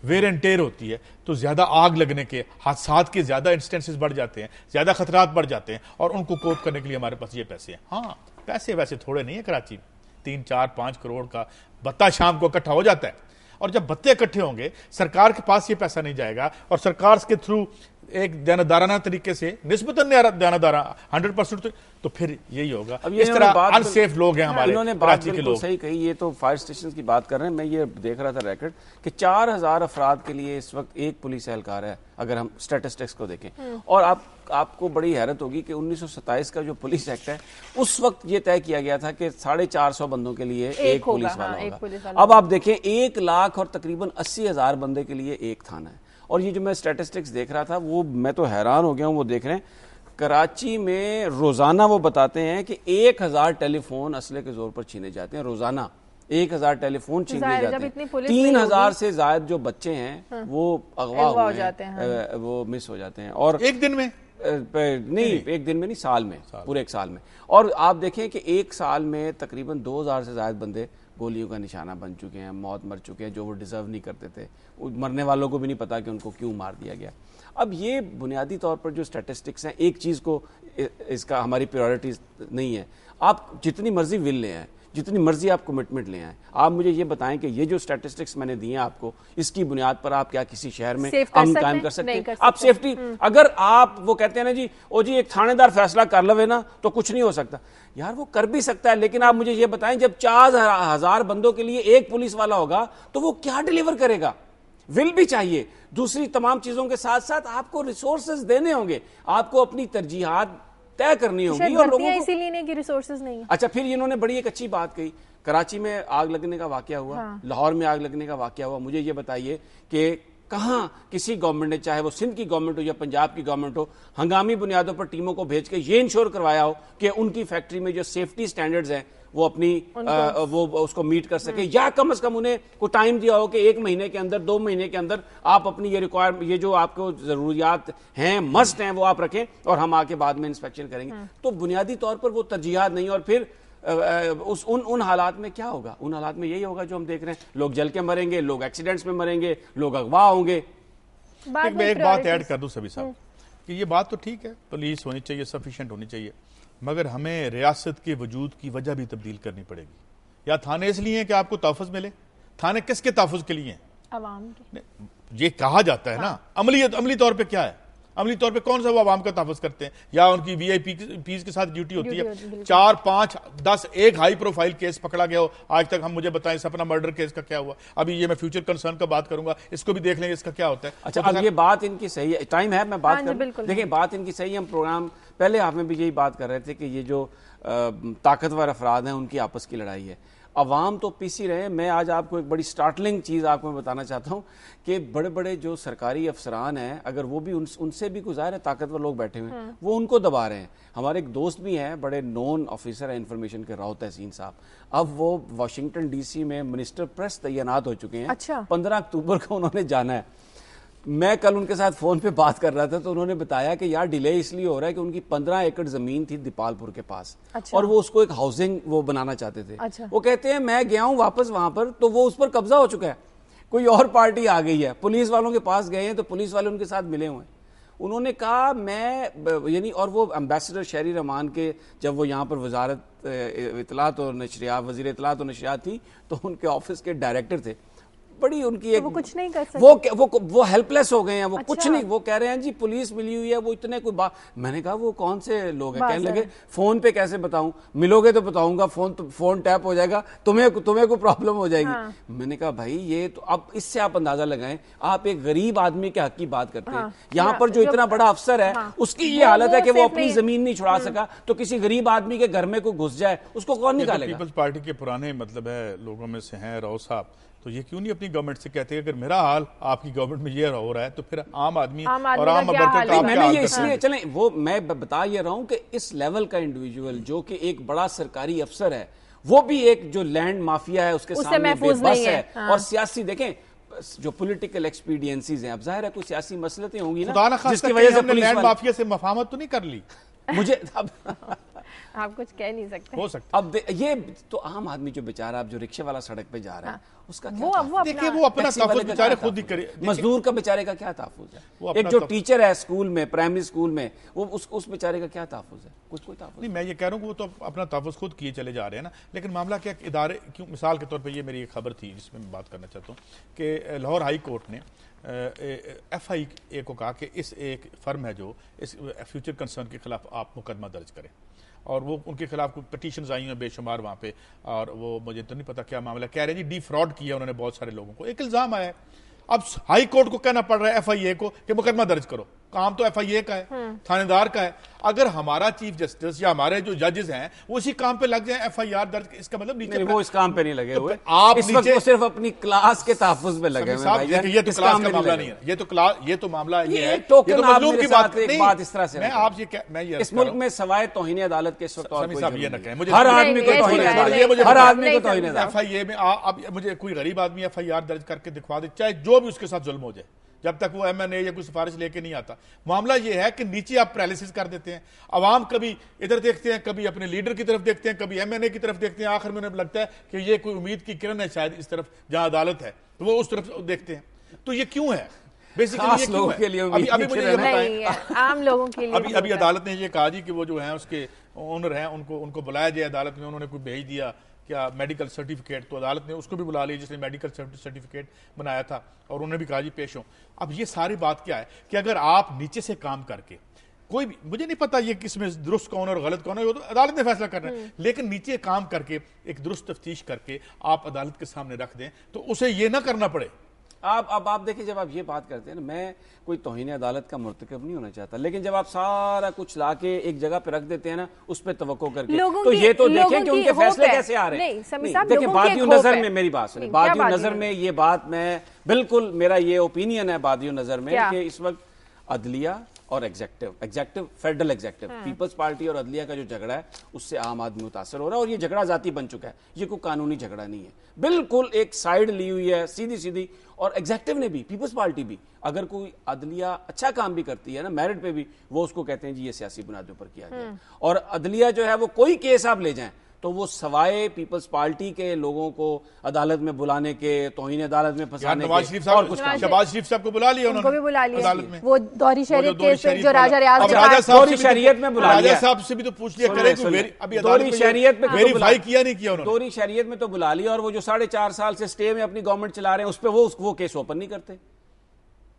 वेयर एंड टेयर होती है, तो ज्यादा आग लगने के हादसात के ज्यादा इंस्टेंसेस बढ़ जाते हैं, ज्यादा खतरात बढ़ जाते हैं, और उनको कोप करने के लिए हमारे पास ये पैसे हैं। हाँ, पैसे वैसे थोड़े नहीं है, कराची 3, 4, 5 करोड़ का बत्ता शाम को इकट्ठा हो जाता है, और जब बत्ते इकट्ठे होंगे सरकार के पास ये पैसा नहीं जाएगा, और सरकार के थ्रू एक दानादाराना तरीके से, निस्बतन दानादारा 100%, तो फिर यही होगा। अब इस तरह अनसेफ लोग हैं हमारे कराची के लोग। सही कही, ये तो फायर स्टेशन की बात कर रहे हैं। मैं ये देख रहा था रिकॉर्ड कि 4000 अफराद के लिए इस वक्त एक पुलिस एहलकार है, अगर हम स्टैटिस्टिक्स को देखें। और आपको बड़ी हैरत होगी कि 1927 का जो पुलिस एक्ट है, उस वक्त ये तय किया गया था कि 450 बंदों के लिए एक पुलिस वाला होगा। अब आप देखें 1 लाख और तकरीबन 80,000 बंदे के लिए एक थाना है। और ये जो मैं स्टैटिस्टिक्स देख रहा था, वो मैं तो हैरान हो गया हूँ। वो देख रहे हैं कराची में रोजाना वो बताते हैं कि 1000 टेलीफोन असले के जोर पर छीने जाते हैं। रोजाना 1000 टेलीफोन छीन लिए जाते हैं। 3000 से ज्यादा जो बच्चे हैं वो अगवा हो जाते हैं, वो मिस हो जाते हैं। और एक दिन में नहीं, एक दिन में नहीं, साल में, पूरे एक साल में। और आप देखें कि एक साल में तकरीबन 2000 से ज्यादा बंदे गोलियों का निशाना बन चुके हैं, मौत मर चुके हैं, जो वो डिजर्व नहीं करते थे। मरने वालों को भी नहीं पता कि उनको क्यों मार दिया गया। अब ये बुनियादी तौर पर जो स्टैटिस्टिक्स हैं, एक चीज को इसका हमारी प्रायोरिटीज नहीं है। आप जितनी मर्जी विल ले आए, जितनी मर्जी आप कमिटमेंट ले आए, आप मुझे ये बताएं कि ये जो स्टैटिस्टिक्स मैंने दिए आपको, इसकी बुनियाद पर आप क्या किसी शहर में अमन कायम कर सकते हैं? आप सेफ्टी, अगर आप वो कहते हैं ना जी, ओ जी एक थानेदार फैसला कर लवे ना तो कुछ नहीं हो सकता, यार वो कर भी सकता है, लेकिन आप मुझे ये बताएं जब 4000 बंदों के लिए एक पुलिस वाला होगा तो वो क्या डिलीवर करेगा? विल भी चाहिए, दूसरी तमाम चीजों के साथ साथ आपको रिसोर्सेज देने होंगे, आपको अपनी तरजीहात तय करनी होगी। और लोगों को इसीलिए नहीं कि रिसोर्सेज नहीं है। अच्छा, फिर इन्होंने बड़ी एक अच्छी बात कही, कराची में आग लगने का वाकया हुआ, लाहौर में आग लगने का वाकया हुआ। मुझे ये बताइए कि कहां किसी गवर्नमेंट ने, चाहे वो सिंध की गवर्नमेंट हो या पंजाब की गवर्नमेंट हो, हंगामी बुनियादों पर टीमों को भेज के ये इंश्योर करवाया हो कि उनकी फैक्ट्री में जो सेफ्टी स्टैंडर्ड्स हैं वो अपनी वो उसको मीट कर सके, या कम से कम उन्हें को टाइम दिया हो कि 1 महीने के अंदर, 2 महीने के अंदर आप अपनी ये जो आपको जरूरियात हैं, मस्ट हैं, वो आप रखें और हम आके बाद में इंस्पेक्शन करेंगे। तो बुनियादी तौर पर वो तरजीहात नहीं। और फिर उन हालात में क्या होगा? उन हालात में यही होगा जो हम देख रहे हैं, लोग जल के मरेंगे, लोग एक्सीडेंट्स में मरेंगे, लोग अगवा होंगे। मैं एक बात ऐड कर दूं सभी साहब कि ये बात तो ठीक है, पुलिस होनी चाहिए, सफिशिएंट होनी चाहिए, मगर हमें रियासत के वजूद की वजह भी तब्दील करनी पड़ेगी। या थाने इसलिए हैं कि आपको तहफ़्फ़ुज़ मिले? थाने किसके तहफ़्फ़ुज़ के लिए हैं? अवाम के। ये कहा जाता है ना, अमली तौर पे क्या है? अमली तौर पे कौन सा वो आवाम का तहफ़्फ़ुज़ करते हैं या उनकी वीआईपीज़ के साथ ड्यूटी होती है? 4, 5, 10 एक हाई प्रोफाइल केस पकड़ा गया हो, आज तक हम मुझे बताएं सपना मर्डर केस का क्या हुआ? अभी ये मैं फ्यूचर कंसर्न का बात करूंगा, इसको भी देख लेंगे इसका क्या होता है। अच्छा, अब ये बात इनकी सही है, टाइम है मैं बात करूं? देखिए बात इनकी सही है। हम प्रोग्राम पहले आप में भी यही बात कर रहे थे कि ये जो ताकतवर अफराद हैं उनकी आपस की लड़ाई है, अवाम तो पीसी रहे। मैं आज आपको एक बड़ी स्टार्टलिंग चीज़ आपको मैं बताना चाहता हूं कि बड़े बड़े जो सरकारी अफसरान हैं, अगर वो भी उनसे भी गुजार है, ताकतवर लोग बैठे हुए हैं, वो उनको दबा रहे हैं। हमारे एक दोस्त भी हैं, बड़े नॉन ऑफिसर हैं इंफॉर्मेशन के, राव तहसीन साहब, अब वो वाशिंगटन DC में मिनिस्टर प्रेस तैनात हो चुके हैं। अच्छा। 15 अक्टूबर को उन्होंने जाना है। मैं कल उनके साथ फोन पे बात कर रहा था तो उन्होंने बताया कि यार डिले इसलिए हो रहा है कि उनकी 15 एकड़ जमीन थी दीपालपुर के पास। अच्छा। और वो उसको एक हाउसिंग वो बनाना चाहते थे। अच्छा। वो कहते हैं मैं गया हूं वापस वहां पर तो वो उस पर कब्जा हो चुका है, कोई और पार्टी आ गई है, पुलिस वालों के पास गए हैं तो पुलिस वाले उनके साथ मिले हुए हैं। उन्होंने कहा मैं यानी, और वो एम्बेसडर शहरी रहमान के जब वो यहाँ पर वजारत इतलात और नशरियात, वजीर इतलात और नशरियात थी तो उनके ऑफिस के डायरेक्टर थे, बड़ी उनकी एक, वो कुछ नहीं कर सकते, वो हेल्पलेस हो गए हैं, वो अच्छा। कुछ नहीं, वो कह रहे हैं जी पुलिस मिली हुई है, वो इतने कोई बात। मैंने कहा वो कौन से लोग हैं? कहने लगे फोन पे कैसे बताऊं, मिलोगे तो बताऊंगा, फोन टैप हो जाएगा, तुम्हें कोई प्रॉब्लम हो जाएगी। हाँ। मैंने कहा भाई ये तो, अब इससे आप अंदाजा लगाएं, आप एक गरीब आदमी के हक की बात करते हैं। यहाँ पर जो इतना बड़ा अफसर है उसकी ये हालत है कि वो अपनी जमीन नहीं छुड़ा सका, तो किसी गरीब आदमी के घर में कोई घुस जाए उसको कौन निकालेगा? पीपल्स पार्टी के पुराने मतलब है लोगों में से हैं राव साहब, तो ये क्यों नहीं अपनी गवर्नमेंट से कहते अगर मेरा हाल आपकी गवर्नमेंट में ये हो रहा है तो फिर आम आदमी और आम मैंने ये इसलिए चले वो मैं बता ये रहा हूं कि इस लेवल का इंडिविजुअल जो कि एक बड़ा सरकारी अफसर है, वो भी एक जो लैंड माफिया है उसके सामने बेबस है। और सियासी देखें जो पॉलिटिकल एक्सपीडियंसीज हैं, अब जाहिर है कोई सियासी मसलतें होंगी ना जिसकी वजह से लैंड माफिया से मफाहमत तो नहीं कर ली। मुझे आप कुछ कह नहीं सकते। हो सकता अब ये तो आम आदमी जो बेचारा, अब जो रिक्शे वाला सड़क पे जा रहा है, उसका क्या देखिए वो अपना तहफ़्फ़ुज़ बेचारे खुद ही करे। मजदूर का बेचारे का क्या तहफ़्फ़ुज़ है? एक जो टीचर है स्कूल में, प्राइमरी स्कूल में, वो उस बेचारे का क्या तहफ़्फ़ुज़ है? कोई तहफ़्फ़ुज़ नहीं। मैं ये कह रहा हूँ कि वो तो अपना तहफ़्फ़ुज़ खुद किए चले जा रहे हैं ना, लेकिन मामला क्या इदारे क्यों, मिसाल के तौर पर ये मेरी एक खबर थी जिसमें मैं बात करना चाहता हूँ कि लाहौर हाई कोर्ट ने FIA को कहा कि इस एक फर्म है जो इस फ्यूचर कंसर्न के खिलाफ आप मुकदमा दर्ज करें, और वो उनके खिलाफ कुछ पिटीशंस आई हैं बेशुमार वहाँ पे, और वो मुझे तो नहीं पता क्या मामला, कह रहे हैं जी डिफ्रॉड किया उन्होंने बहुत सारे लोगों को। एक इल्ज़ाम आया है, अब हाई कोर्ट को कहना पड़ रहा है FIA को कि मुकदमा दर्ज करो। काम तो FIA का है, थानेदार का है। अगर हमारा चीफ जस्टिस या हमारे जो जजेस हैं वो इसी काम पे लग जाए FIR दर्ज, इसका मतलब नीचे वो इस काम पे नहीं लगे हुए। आप इस वक्त वो सिर्फ अपनी क्लास के तहफ़्फ़ुज़ में लगे हुए हैं। ये तो क्लास का मामला नहीं है, ये तो मामला ये है टोकन मजलूम की बात नहीं। बात इस तरह से मैं आपसे मैं ये इस मुल्क में सवाए तौहीन अदालत के इस वक्त और साहब ये ना कहें, मुझे हर आदमी को तौहीन अदालत, हर आदमी को तौहीन अदालत। FIA में अब मुझे कोई गरीब आदमी FIR दर्ज करके दिखवा दे, चाहे जो भी उसके साथ जुल्म हो जाए, जब तक वो MNA या कोई सिफारिश लेके नहीं आता। मामला ये है कि नीचे आप पैरालिसिस कर देते हैं। अवाम कभी इधर देखते हैं, कभी अपने लीडर की तरफ देखते हैं, कभी MNA की तरफ देखते हैं, आखिर में उन्हें लगता है कि ये कोई उम्मीद की किरण है शायद इस तरफ जहां अदालत है, तो वो उस तरफ देखते हैं। तो ये क्यों है? बेसिकली लोगों के लिए अभी मुझे ये बताएं, आम लोगों के लिए अभी अदालत ने ये कहा जी कि वो जो है उसके ओनर हैं उनको बुलाया जाए अदालत में। उन्होंने कोई भेज दिया क्या मेडिकल सर्टिफिकेट, तो अदालत ने उसको भी बुला लिया जिसने मेडिकल सर्टिफिकेट बनाया था, और उन्होंने भी कहा जी पेश हो। अब ये सारी बात क्या है कि अगर आप नीचे से काम करके कोई भी, मुझे नहीं पता ये किसमें दुरुस्त कौन है और गलत कौन है, वो तो अदालत ने फैसला करना है, लेकिन नीचे काम करके एक दुरुस्त तफ्तीश करके आप अदालत के सामने रख दें तो उसे ये ना करना पड़े। अब आप देखिए, जब आप ये बात करते हैं ना, मैं कोई तौहीन अदालत का मुर्तकब नहीं होना चाहता, लेकिन जब आप सारा कुछ लाके एक जगह पे रख देते हैं ना, उस पर तवक्को करके, तो ये तो देखें कि उनके फैसले कैसे आ रहे हैं। देखिए बादियों नजर में, मेरी बात सुनिए, बादियों नजर में ये बात, मैं बिल्कुल, मेरा ये ओपिनियन है बादियों नजर में कि इस वक्त अदलिया और executive federal executive peoples party और अदलिया का जो झगड़ा है उससे आम आदमी मुतासर हो रहा है, और ये झगड़ा जाती बन चुका है। ये कोई कानूनी झगड़ा नहीं है, बिल्कुल एक साइड ली हुई है सीधी सीधी। और एग्जेक्टिव ने भी, पीपल्स पार्टी भी, अगर कोई अदलिया अच्छा काम भी करती है ना मेरिट पे भी, वो उसको कहते हैं जी ये सियासी बुनियादों पर किया गया। और अदलिया जो है वो कोई केस आप ले जाएं तो वो सवाए पीपल्स पार्टी के लोगों को अदालत में बुलाने के, तौहीन अदालत में फंसाने के, और कुछ शहबाज शरीफ साहब को बुला लिया उन्होंने, भी बुला लिया अदालत में। वो दौरी शरीयत केस जो राजा रियाज दौरी शरीयत में बुला लिया, राजा साहब से भी तो पूछ लिया करें, अभी दौरी शरीयत में वेरीफाई किया नहीं किया उन्होंने, दौरी शरीयत में तो बुला लिया, और वो जो 4.5 साल से स्टे में अपनी गवर्नमेंट चला रहे हैं उस पर वो केस ओपन नहीं करते।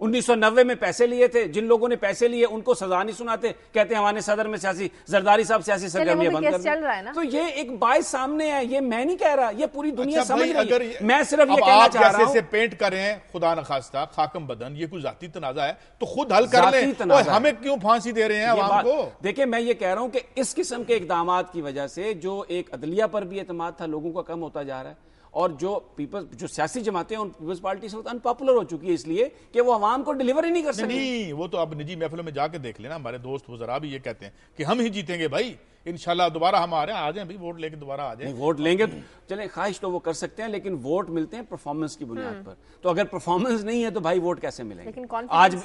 1990 में पैसे लिए थे, जिन लोगों ने पैसे लिए उनको सजा नहीं सुनाते, कहते हैं हमारे सदर में सियासी जरदारी साहब सियासी सरगर्मियां बंद कर दी। तो ये एक बात सामने है, ये मैं नहीं कह रहा, ये पूरी दुनिया समझ रही है। मैं सिर्फ ये कहना चाह रहा हूं, पेंट कर रहे हैं खुदा न खास्ता खाकम बदन, ये कोई जाती तनाजा है तो खुद हल कर लें, और हमें क्यों फांसी दे रहे हैं आवाम को? देखिए मैं ये कह रहा हूं कि इस किस्म के इकदामात की वजह से जो एक अदलिया पर भी एतमाद था लोगों का कम होता जा रहा है, और जो पीपल्स, जो सियासी जमातें हैं उन पीपल्स पार्टी से अनपॉपुलर हो चुकी है, इसलिए कि वो आवाम को डिलीवर ही नहीं कर सकती। नहीं, वो तो अब निजी महफिलों में जाके देख लेना, हमारे दोस्त वज़रा भी ये कहते हैं कि हम ही जीतेंगे भाई, इंशाल्लाह दोबारा हम आ रहे हैं, आ जाएं भाई, वोट लेके दोबारा आ जाएं। वोट लेंगे तो चलें, ख्वाहिश तो वो कर सकते हैं, लेकिन वोट मिलते हैं परफॉर्मेंस की बुनियाद पर। तो अगर परफॉर्मेंस नहीं है तो भाई वोट कैसे मिलेंगे? आज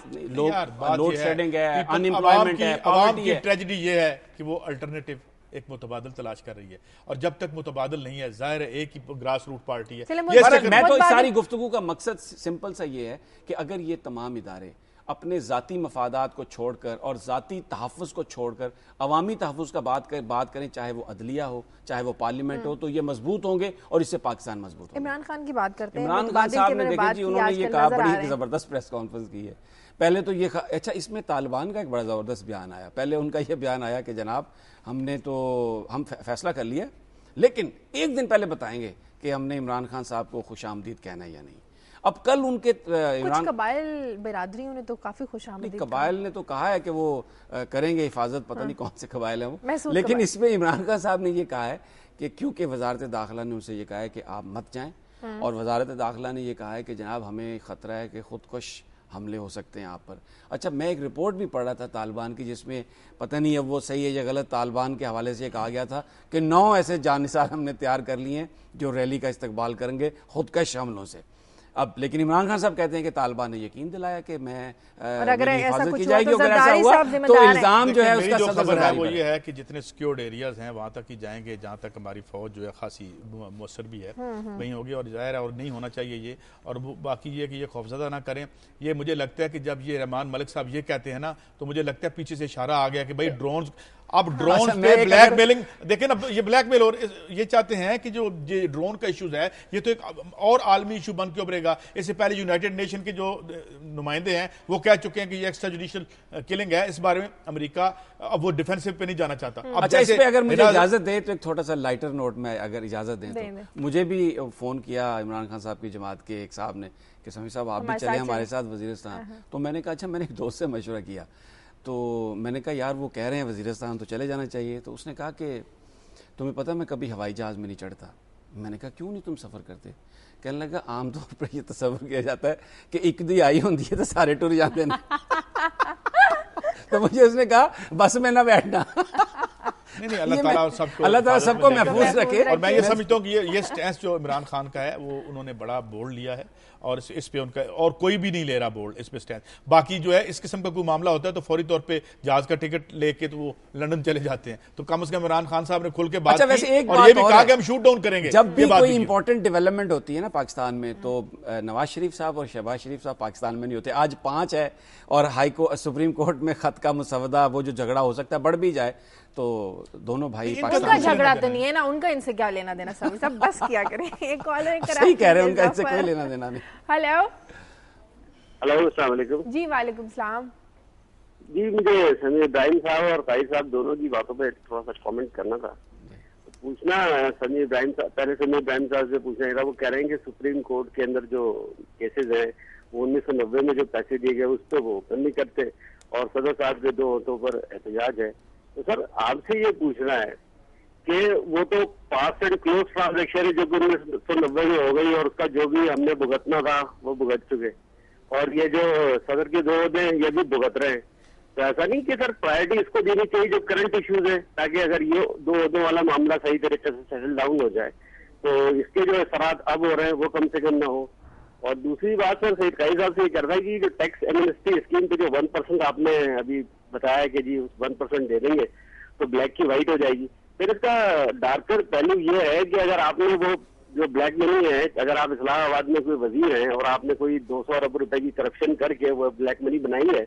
लोड शेडिंग है, अनएम्प्लॉयमेंट है, पॉवर्टी है। ट्रेजेडी ये है कि वो अल्टरनेटिव एक मुतबादल तलाश कर रही है, और जब तक मुतबादल नहीं है जाहिर है एक ही ग्रास रूट पार्टी है। मैं तो इस सारी गुफ्तगू का मकसद सिंपल सा ये है कि अगर ये तमाम इदारे अपने ज़ाती मफादात को छोड़कर और ज़ाती तहफ़्फ़ुज़ को छोड़कर अवामी तहफ़्फ़ुज़ का बात करें, चाहे वो अदलिया हो चाहे वो पार्लियामेंट हो, तो ये मजबूत होंगे और इससे पाकिस्तान मजबूत होगा। इमरान खान की बात करते हैं। इमरान खान साहब ने देखिए जी, उन्होंने ये कहा, बड़ी ज़बरदस्त प्रेस कॉन्फ्रेंस की है। पहले तो ये अच्छा, इसमें तालिबान का एक बड़ा ज़बरदस्त बयान आया। पहले उनका ये बयान आया कि जनाब हम फैसला कर लिया, लेकिन एक दिन पहले बताएंगे कि हमने इमरान खान साहब को खुशामदीद कहना है या नहीं। अब कल उनके कुछ कबाइल बिरादरियों ने तो काफी खुशामदीद, कबाइल ने तो कहा है कि वो करेंगे हिफाजत, पता नहीं कौन से कबाइल हैं वो, लेकिन इसमें इमरान खान साहब ने ये कहा है कि क्योंकि वजारत दाखिला ने उनसे ये कहा है कि आप मत जाएं, और वजारत दाखिला ने ये कहा है कि जनाब हमें खतरा है कि खुदकुश हमले हो सकते हैं आप पर। अच्छा, मैं एक रिपोर्ट भी पढ़ रहा था तालिबान की, जिसमें पता नहीं अब वो सही है या गलत, तालिबान के हवाले से कहा गया था कि 9 ऐसे जानिसार हमने तैयार कर लिए हैं जो रैली का इस्तकबाल करेंगे खुदकश हमलों से। अब लेकिन इमरान खान साहब कहते हैं कि तालिबान ने यकीन दिलाया कि मैं अगर ऐसा कुछ की जाएगी, हुआ अगर ऐसा हुआ तो इल्जाम जो है उसका सदर खबर है वो ये है कि जितने सिक्योर्ड एरियाज हैं वहां तक ही जाएंगे जहां तक हमारी फौज जो है खासी मुअस्सर भी है वहीं होगी, और जाहिर है और नहीं होना चाहिए ये। और बाकी ये कि ये खौफजदा ना करें। ये मुझे लगता है कि जब ये रहमान मलिक साहब ये कहते हैं ना, तो मुझे लगता है पीछे से इशारा आ गया कि भाई ड्रोन, अब ड्रोन पे ब्लैकमेलिंग देखें ना, ये ब्लैकमेल, और ये चाहते हैं कि जो ये ड्रोन का इश्यूज है ये तो एक और आलमी इशू बन के उभरेगा। इससे पहले यूनाइटेड नेशन के जो नुमाइंदे हैं वो कह चुके हैं कि ये एक्स्ट्रा जुडिशियल किलिंग है। इस बारे में अमेरिका अब वो डिफेंसिव पे नहीं जाना चाहता। अब अच्छा, इस पे अगर मुझे इजाजत दें तो एक छोटा सा लाइटर नोट में अगर इजाजत दें तो मुझे भी फोन किया इमरान खान साहब की जमात के एक साहब ने कि समी साहब आप भी चले हमारे साथ वजीरिस्तान। तो मैंने कहा अच्छा, मैंने एक दोस्त से मशवरा किया, तो मैंने कहा यार वो कह रहे हैं वजीरिस्तान तो चले जाना चाहिए। तो उसने कहा कि तुम्हें पता मैं कभी हवाई जहाज में नहीं चढ़ता। मैंने कहा क्यों नहीं तुम सफ़र करते? कहने लगा आमतौर पर ये तस्वर किया जाता है कि एक दी आई होती है तो सारे टूर जाते हैं। तो मुझे उसने कहा बस में ना बैठना। नहीं, अल्लाह ताला सबको महफूज रखे। और मैं ये समझता हूँ कि ये स्टैंस जो इमरान खान का है वो उन्होंने बड़ा बोल्ड लिया है, और इस पे उनका और कोई भी नहीं ले रहा बोल्ड इस पे स्टैंस। बाकी जो है इस किस्म का कोई मामला होता है तो फौरी तौर पे जहाज का टिकट लेके तो वो लंदन चले जाते हैं। तो कम से कम इमरान खान साहब ने खुल के बात की और ये भी कहा कि हम शूट डाउन करेंगे। जब भी कोई इंपॉर्टेंट डेवलपमेंट होती है ना पाकिस्तान में, तो नवाज शरीफ साहब और शहबाज शरीफ साहब पाकिस्तान में नहीं होते। आज 5 है और सुप्रीम कोर्ट में खत का मुसवदा, वो जो झगड़ा हो सकता है बढ़ भी जाए, तो दोनों भाई उनका झगड़ा तो नहीं है ना, उनका इनसे क्या लेना देना, सब बस किया करें। एक कॉलर सही कह रहे हैं, उनका इनसे कोई लेना देना नहीं। हेलो अस्सलाम वालेकुम जी। वालेकुम सलाम जी। मुझे समीर इब्राहिम साहब और काई साहब दोनों की बातों पे थोड़ा सा कमेंट करना था, पूछना समीर इब्राहिम साहब, पहले समीर इब्राहिम साहब से पूछना था। वो कह रहे हैं कि सुप्रीम कोर्ट के अंदर जो केसेस हैं वो 1990 में जो पैसे दिए गए उस पर वो ओपन नहीं करते, और सदर साहब के 2 होटों पर एहतजाज है। तो सर आपसे ये पूछना है कि वो तो पास एंड क्लोज ट्रांजेक्शन है जो कि 1990 में हो गई, और उसका जो भी हमने भुगतना था वो भुगत चुके, और ये जो सदर के 2 होते हैं ये भी भुगत रहे हैं। तो ऐसा नहीं कि सर प्रायोरिटी इसको देनी चाहिए जो करंट इश्यूज है, ताकि अगर ये 2 होदों वाला मामला सही तरीके से सेटल डाउन हो जाए तो इसके जो असरात अब हो रहे हैं वो कम से कम ना हो। और दूसरी बात सर सईद काई साहब से ये करता है कि जो टैक्स एमनेस्टी स्कीम पे जो 1% आपने अभी बताया कि जी 1% दे देंगे तो ब्लैक की व्हाइट हो जाएगी, फिर इसका डार्कर पहलू ये है कि अगर आपने वो जो ब्लैक मनी है, अगर आप इस्लामाबाद में कोई वजीर हैं और आपने कोई 200 अरब रुपए की करप्शन करके वो ब्लैक मनी बनाई है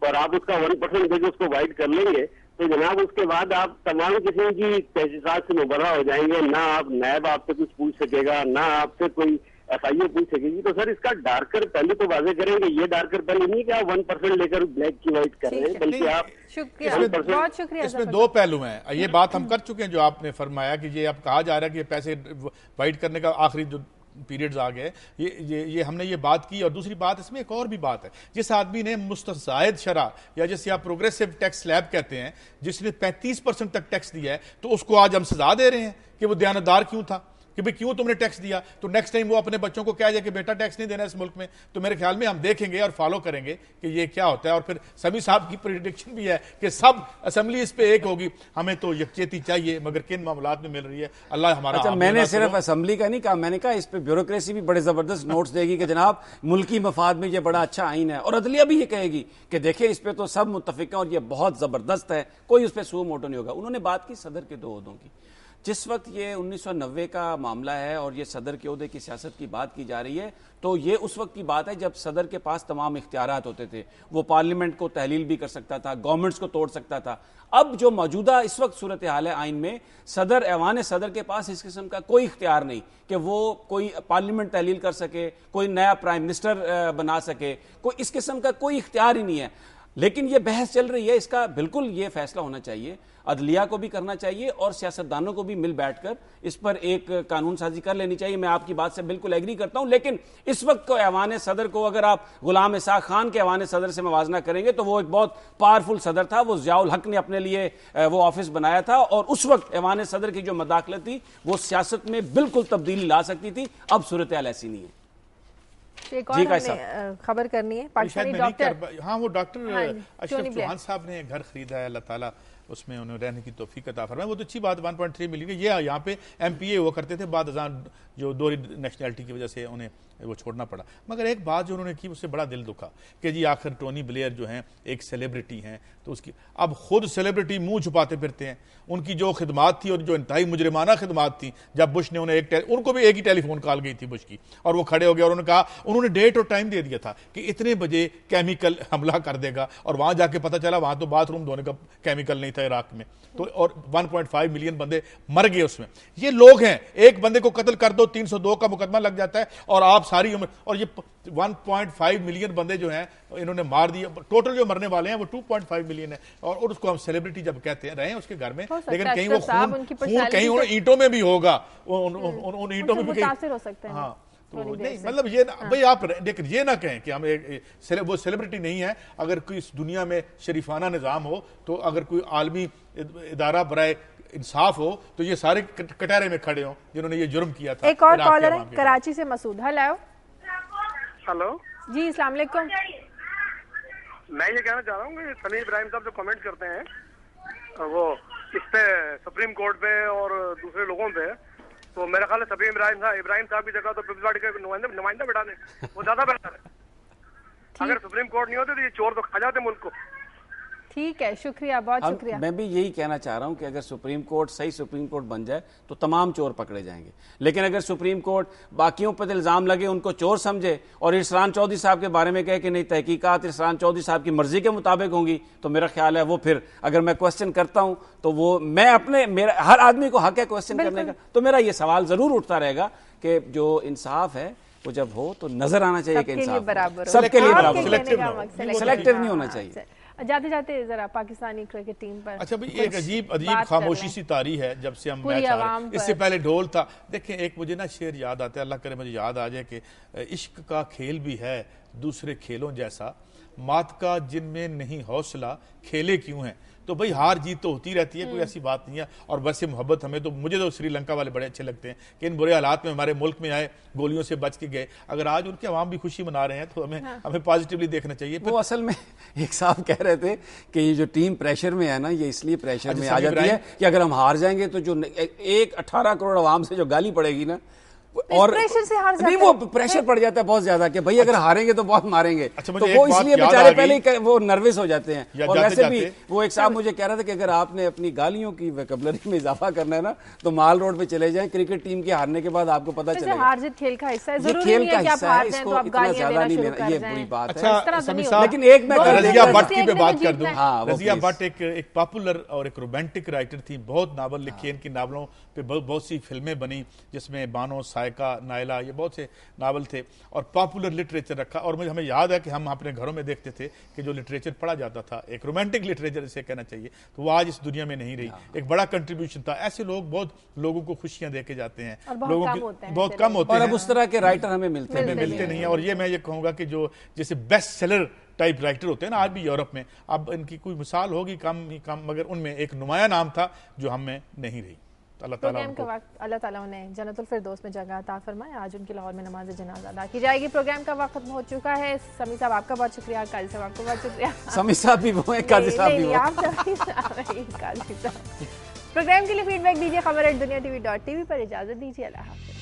और आप उसका 1% देके उसको व्हाइट कर लेंगे, तो जनाब उसके बाद आप तमाम किस्म की तहसीसात से मुबर्रा हो जाएंगे। ना आप नैब आपसे कुछ पूछ सकेगा, ना आपसे कोई FIO पूछ सकेगी। तो सर इसका डार्कर पहलू तो वाजे करेंगे, ये डार्कर पहलू नहीं कि आप 1% लेकर ब्लैक की व्हाइट कर रहे हैं, बल्कि आप बहुत शुक्रिया। इसमें 2 पहलू हैं। ये बात हम कर चुके हैं जो आपने फरमाया कि ये अब कहा जा रहा है कि पैसे व्हाइट करने का आखिरी जो पीरियड्स आ गए, ये हमने ये बात की। और दूसरी बात इसमें एक और भी बात है, जिस आदमी ने मुस्तज़ायद शरह या जैसे आप प्रोग्रेसिव टैक्स स्लैब कहते हैं, जिसने 35% तक टैक्स दिया है, तो उसको आज हम सजा दे रहे हैं कि वो दयानतदार क्यों था, कि भाई क्यों तुमने टैक्स दिया। तो नेक्स्ट टाइम वो अपने बच्चों को कह जाए कि बेटा टैक्स नहीं देना इस मुल्क में। तो मेरे ख्याल में हम देखेंगे और फॉलो करेंगे कि ये क्या होता है। और फिर सभी साहब की प्रेडिक्शन भी है कि सब असेंबली इस पे एक होगी। हमें तो यकजहती चाहिए, मगर किन मामलात में मिल रही है अल्लाह हमारा। अच्छा, मैंने सिर्फ असेंबली का नहीं कहा, मैंने कहा इस पे ब्यूरोक्रेसी भी बड़े जबरदस्त नोट्स देगी कि जनाब मुल्की मफाद में ये बड़ा अच्छा आइन है, और अदलिया भी ये कहेगी कि देखिए इस पे तो सब मुत्तफिक हैं और ये बहुत जबरदस्त है, कोई उस पर सू मोटो नहीं होगा। उन्होंने बात की सदर के 2 ओहदों की। जिस वक्त ये 1990 का मामला है और ये सदर के ओहदे की सियासत की बात की जा रही है, तो ये उस वक्त की बात है जब सदर के पास तमाम इख्तियारात होते थे। वो पार्लियामेंट को तहलील भी कर सकता था, गवर्नमेंट्स को तोड़ सकता था। अब जो मौजूदा इस वक्त सूरत हाल है आइन में, सदर ऐवान सदर के पास इस किस्म का कोई इख्तियार नहीं कि वो कोई पार्लियामेंट तहलील कर सके, कोई नया प्राइम मिनिस्टर बना सके, कोई इस किस्म का कोई इख्तियार ही नहीं है। लेकिन ये बहस चल रही है, इसका बिल्कुल ये फैसला होना चाहिए, अदलिया को भी करना चाहिए और सियासतदानों को भी मिल बैठकर इस पर एक कानून साजी कर लेनी चाहिए। मैं आपकी बात से बिल्कुल एग्री करता हूं, लेकिन इस वक्त को ऐवान सदर को अगर आप गुलाम इसाक खान के ऐवान सदर से मवाजना करेंगे तो वो एक बहुत पावरफुल सदर था। वो ज़ियाउल हक ने अपने लिए वो ऑफिस बनाया था और उस वक्त ऐवान सदर की जो मदाखलत थी वो सियासत में बिल्कुल तब्दीली ला सकती थी। अब सूरत हाल ऐसी नहीं है। एक और खबर करनी है, पाकिस्तानी डॉक्टर, हाँ वो डॉक्टर अशरफ चौहान साहब ने घर खरीदा है, अल्लाह ताला उसमें उन्हें रहने की तौफीक अता फरमाए। वो तो अच्छी बात, 1.3 मिलियन। ये यहाँ पे MPA हुआ करते थे, बाद अजान जो दोहरी नेशनैलिटी की वजह से उन्हें वो छोड़ना पड़ा। मगर एक बात जो उन्होंने की उससे बड़ा दिल दुखा कि जी आखिर टोनी ब्लेयर जो हैं एक सेलिब्रिटी हैं, तो उसकी अब खुद सेलिब्रिटी मुंह छुपाते फिरते हैं। उनकी जो खिदमात थी और जो इंतहाई मुजरिमाना खिदमात थी, जब बुश ने उन्हें उनको भी एक ही टेलीफोन कॉल गई थी बुश की, और वो खड़े हो गए और उन्होंने कहा, उन्होंने डेट और टाइम दे दिया था कि इतने बजे केमिकल हमला कर देगा, और वहां जाके पता चला वहां तो बाथरूम धोने का केमिकल नहीं था इराक में, तो और 1.5 मिलियन बंदे मर गए उसमें। ये लोग हैं, एक बंदे को कत्ल कर दो 302 का मुकदमा लग जाता है, और आप सारी उम्र, और ये 1.5 मिलियन बंदे जो हैं इन्होंने मार दिए। टोटल जो मरने वाले हैं वो 2.5 मिलियन है, और उसको हम सेलिब्रिटी जब कहते हैं रहे उसके घर में, लेकिन कहीं वो खून कहीं ईंटों में भी होगा, उन ईंटों में भी मुतासिर हो सकते हैं। हाँ, तो नहीं मतलब ये भाई आप लेकिन ये ना कहें कि हम वो सेलिब्रिटी नहीं है। अगर कोई इस दुनिया में शरीफाना निज़ाम हो, तो अगर कोई आलमी इदारा बराए इंसाफ हो, तो ये सारे कटहरे में खड़े हों जिन्होंने ये जुर्म किया था। एक और कॉलर है कराची से, मसूद। हेलो जी, अस्सलाम वालेकुम। मैं ये कहना चाह रहा हूँ कि समीर इब्राहिम साहब जो कमेंट करते हैं वो इस पे सुप्रीम कोर्ट पे और दूसरे लोगों पे, तो मेरा ख्याल है सभी इब्राहिम साहब की जगह तो पीपल्स पार्टी के नुमाइंदा बैठा दें, वो ज्यादा बेहतर है। अगर सुप्रीम कोर्ट नहीं होते तो ये चोर तो खा जाते मुल्क को। ठीक है, शुक्रिया, बहुत शुक्रिया। मैं भी यही कहना चाह रहा हूं कि अगर सुप्रीम कोर्ट सही सुप्रीम कोर्ट बन जाए तो तमाम चोर पकड़े जाएंगे, लेकिन अगर सुप्रीम कोर्ट बाकियों पर इल्जाम लगे, उनको चोर समझे और इरशान चौधरी साहब के बारे में कहे कि नहीं तहकीकात इरशान चौधरी साहब की मर्जी के मुताबिक होंगी, तो मेरा ख्याल है वो फिर अगर मैं क्वेश्चन करता हूं तो वो मैं मेरा हर आदमी को हक है क्वेश्चन करने का, तो मेरा ये सवाल जरूर उठता रहेगा कि जो इंसाफ है वो जब हो तो नजर आना चाहिए कि इंसाफ सबके लिए बराबर, सिलेक्टिव नहीं होना चाहिए। जाते जाते जरा पाकिस्तानी क्रिकेट टीम पर, अच्छा भाई, एक अजीब खामोशी सी तारी है जब से हम मैच आ रहे हैं। इससे पहले ढोल था। देखें, एक मुझे ना शेर याद आता है, अल्लाह करे मुझे याद आ जाए कि इश्क का खेल भी है दूसरे खेलों जैसा, मात का जिनमें नहीं हौसला खेले क्यों है। तो भाई हार जीत तो होती रहती है, कोई ऐसी बात नहीं है। और बस ये मोहब्बत हमें तो, मुझे तो श्रीलंका वाले बड़े अच्छे लगते हैं कि इन बुरे हालात में हमारे मुल्क में आए, गोलियों से बच के गए। अगर आज उनके अवाम भी खुशी मना रहे हैं तो हमें पॉजिटिवली देखना चाहिए। वो असल में एक साहब कह रहे थे कि ये जो टीम प्रेशर में है ना, ये इसलिए प्रेशर में आ जाती है कि अगर हम हार जाएंगे तो जो 18 करोड़ अवाम से जो गाली पड़ेगी ना, और प्रेशर से हार नहीं, वो प्रेशर पड़ जाता है बहुत ज्यादा कि भाई अगर हारेंगे तो बहुत मारेंगे। तो वो इसलिए बेचारे पहले ही वो नर्वस हो जाते हैं। और वैसे भी वो एक साहब मुझे कह रहा था कि अगर आपने अपनी गालियों की वोकैबुलरी में इजाफा करना है ना, तो माल रोड पे चले जाएं, क्रिकेट टीम के हारने के बाद आपको पता चलेगा। हार जीत खेल का हिस्सा है, खेल का हिस्सा है, इसको इतना ज्यादा नहीं लेना, ये बुरी बात है। लेकिन एक मैं रजिया भट्ट की बात कर दूं। रजिया भट्ट एक पॉपुलर और एक रोमांटिक राइटर थी, बहुत नावल लिखी, इनकी नावलों पे बहुत सी फिल्में बनी, जिसमें बानो, सायका, नायला, ये बहुत से नावल थे, और पॉपुलर लिटरेचर रखा। और मुझे हमें याद है कि हम अपने घरों में देखते थे कि जो लिटरेचर पढ़ा जाता था, एक रोमांटिक लिटरेचर इसे कहना चाहिए, तो वो आज इस दुनिया में नहीं रही। एक बड़ा कंट्रीब्यूशन था। ऐसे लोग बहुत लोगों को खुशियां देके जाते हैं, लोगों के बहुत कम होते हैं, और अब उस तरह के राइटर हमें मिलते नहीं है। और ये मैं ये कहूंगा कि जो जैसे बेस्ट सेलर टाइप राइटर होते हैं ना आज भी यूरोप में, अब इनकी कोई मिसाल होगी कम ही कम, मगर उनमें एक नुमाया नाम था जो हमें नहीं रही। प्रोग्राम का वक्त अल्लाह ताला उन्हें जन्नतुल फिरदौस में जगह अता फरमाए। आज उनकी लाहौर में नमाज जनाजा अदा की जाएगी। प्रोग्राम का वक्त हो चुका है। समी साहब आपका बहुत शुक्रिया, काजी साहब आपका बहुत शुक्रिया। समी साहब भी वो हैं, काजी साहब भी वो हैं। प्रोग्राम के लिए फीडबैक दीजिए खबर@दुनिया TV.tv पर। इजाजत दीजिए, अल्लाह हाफिज़।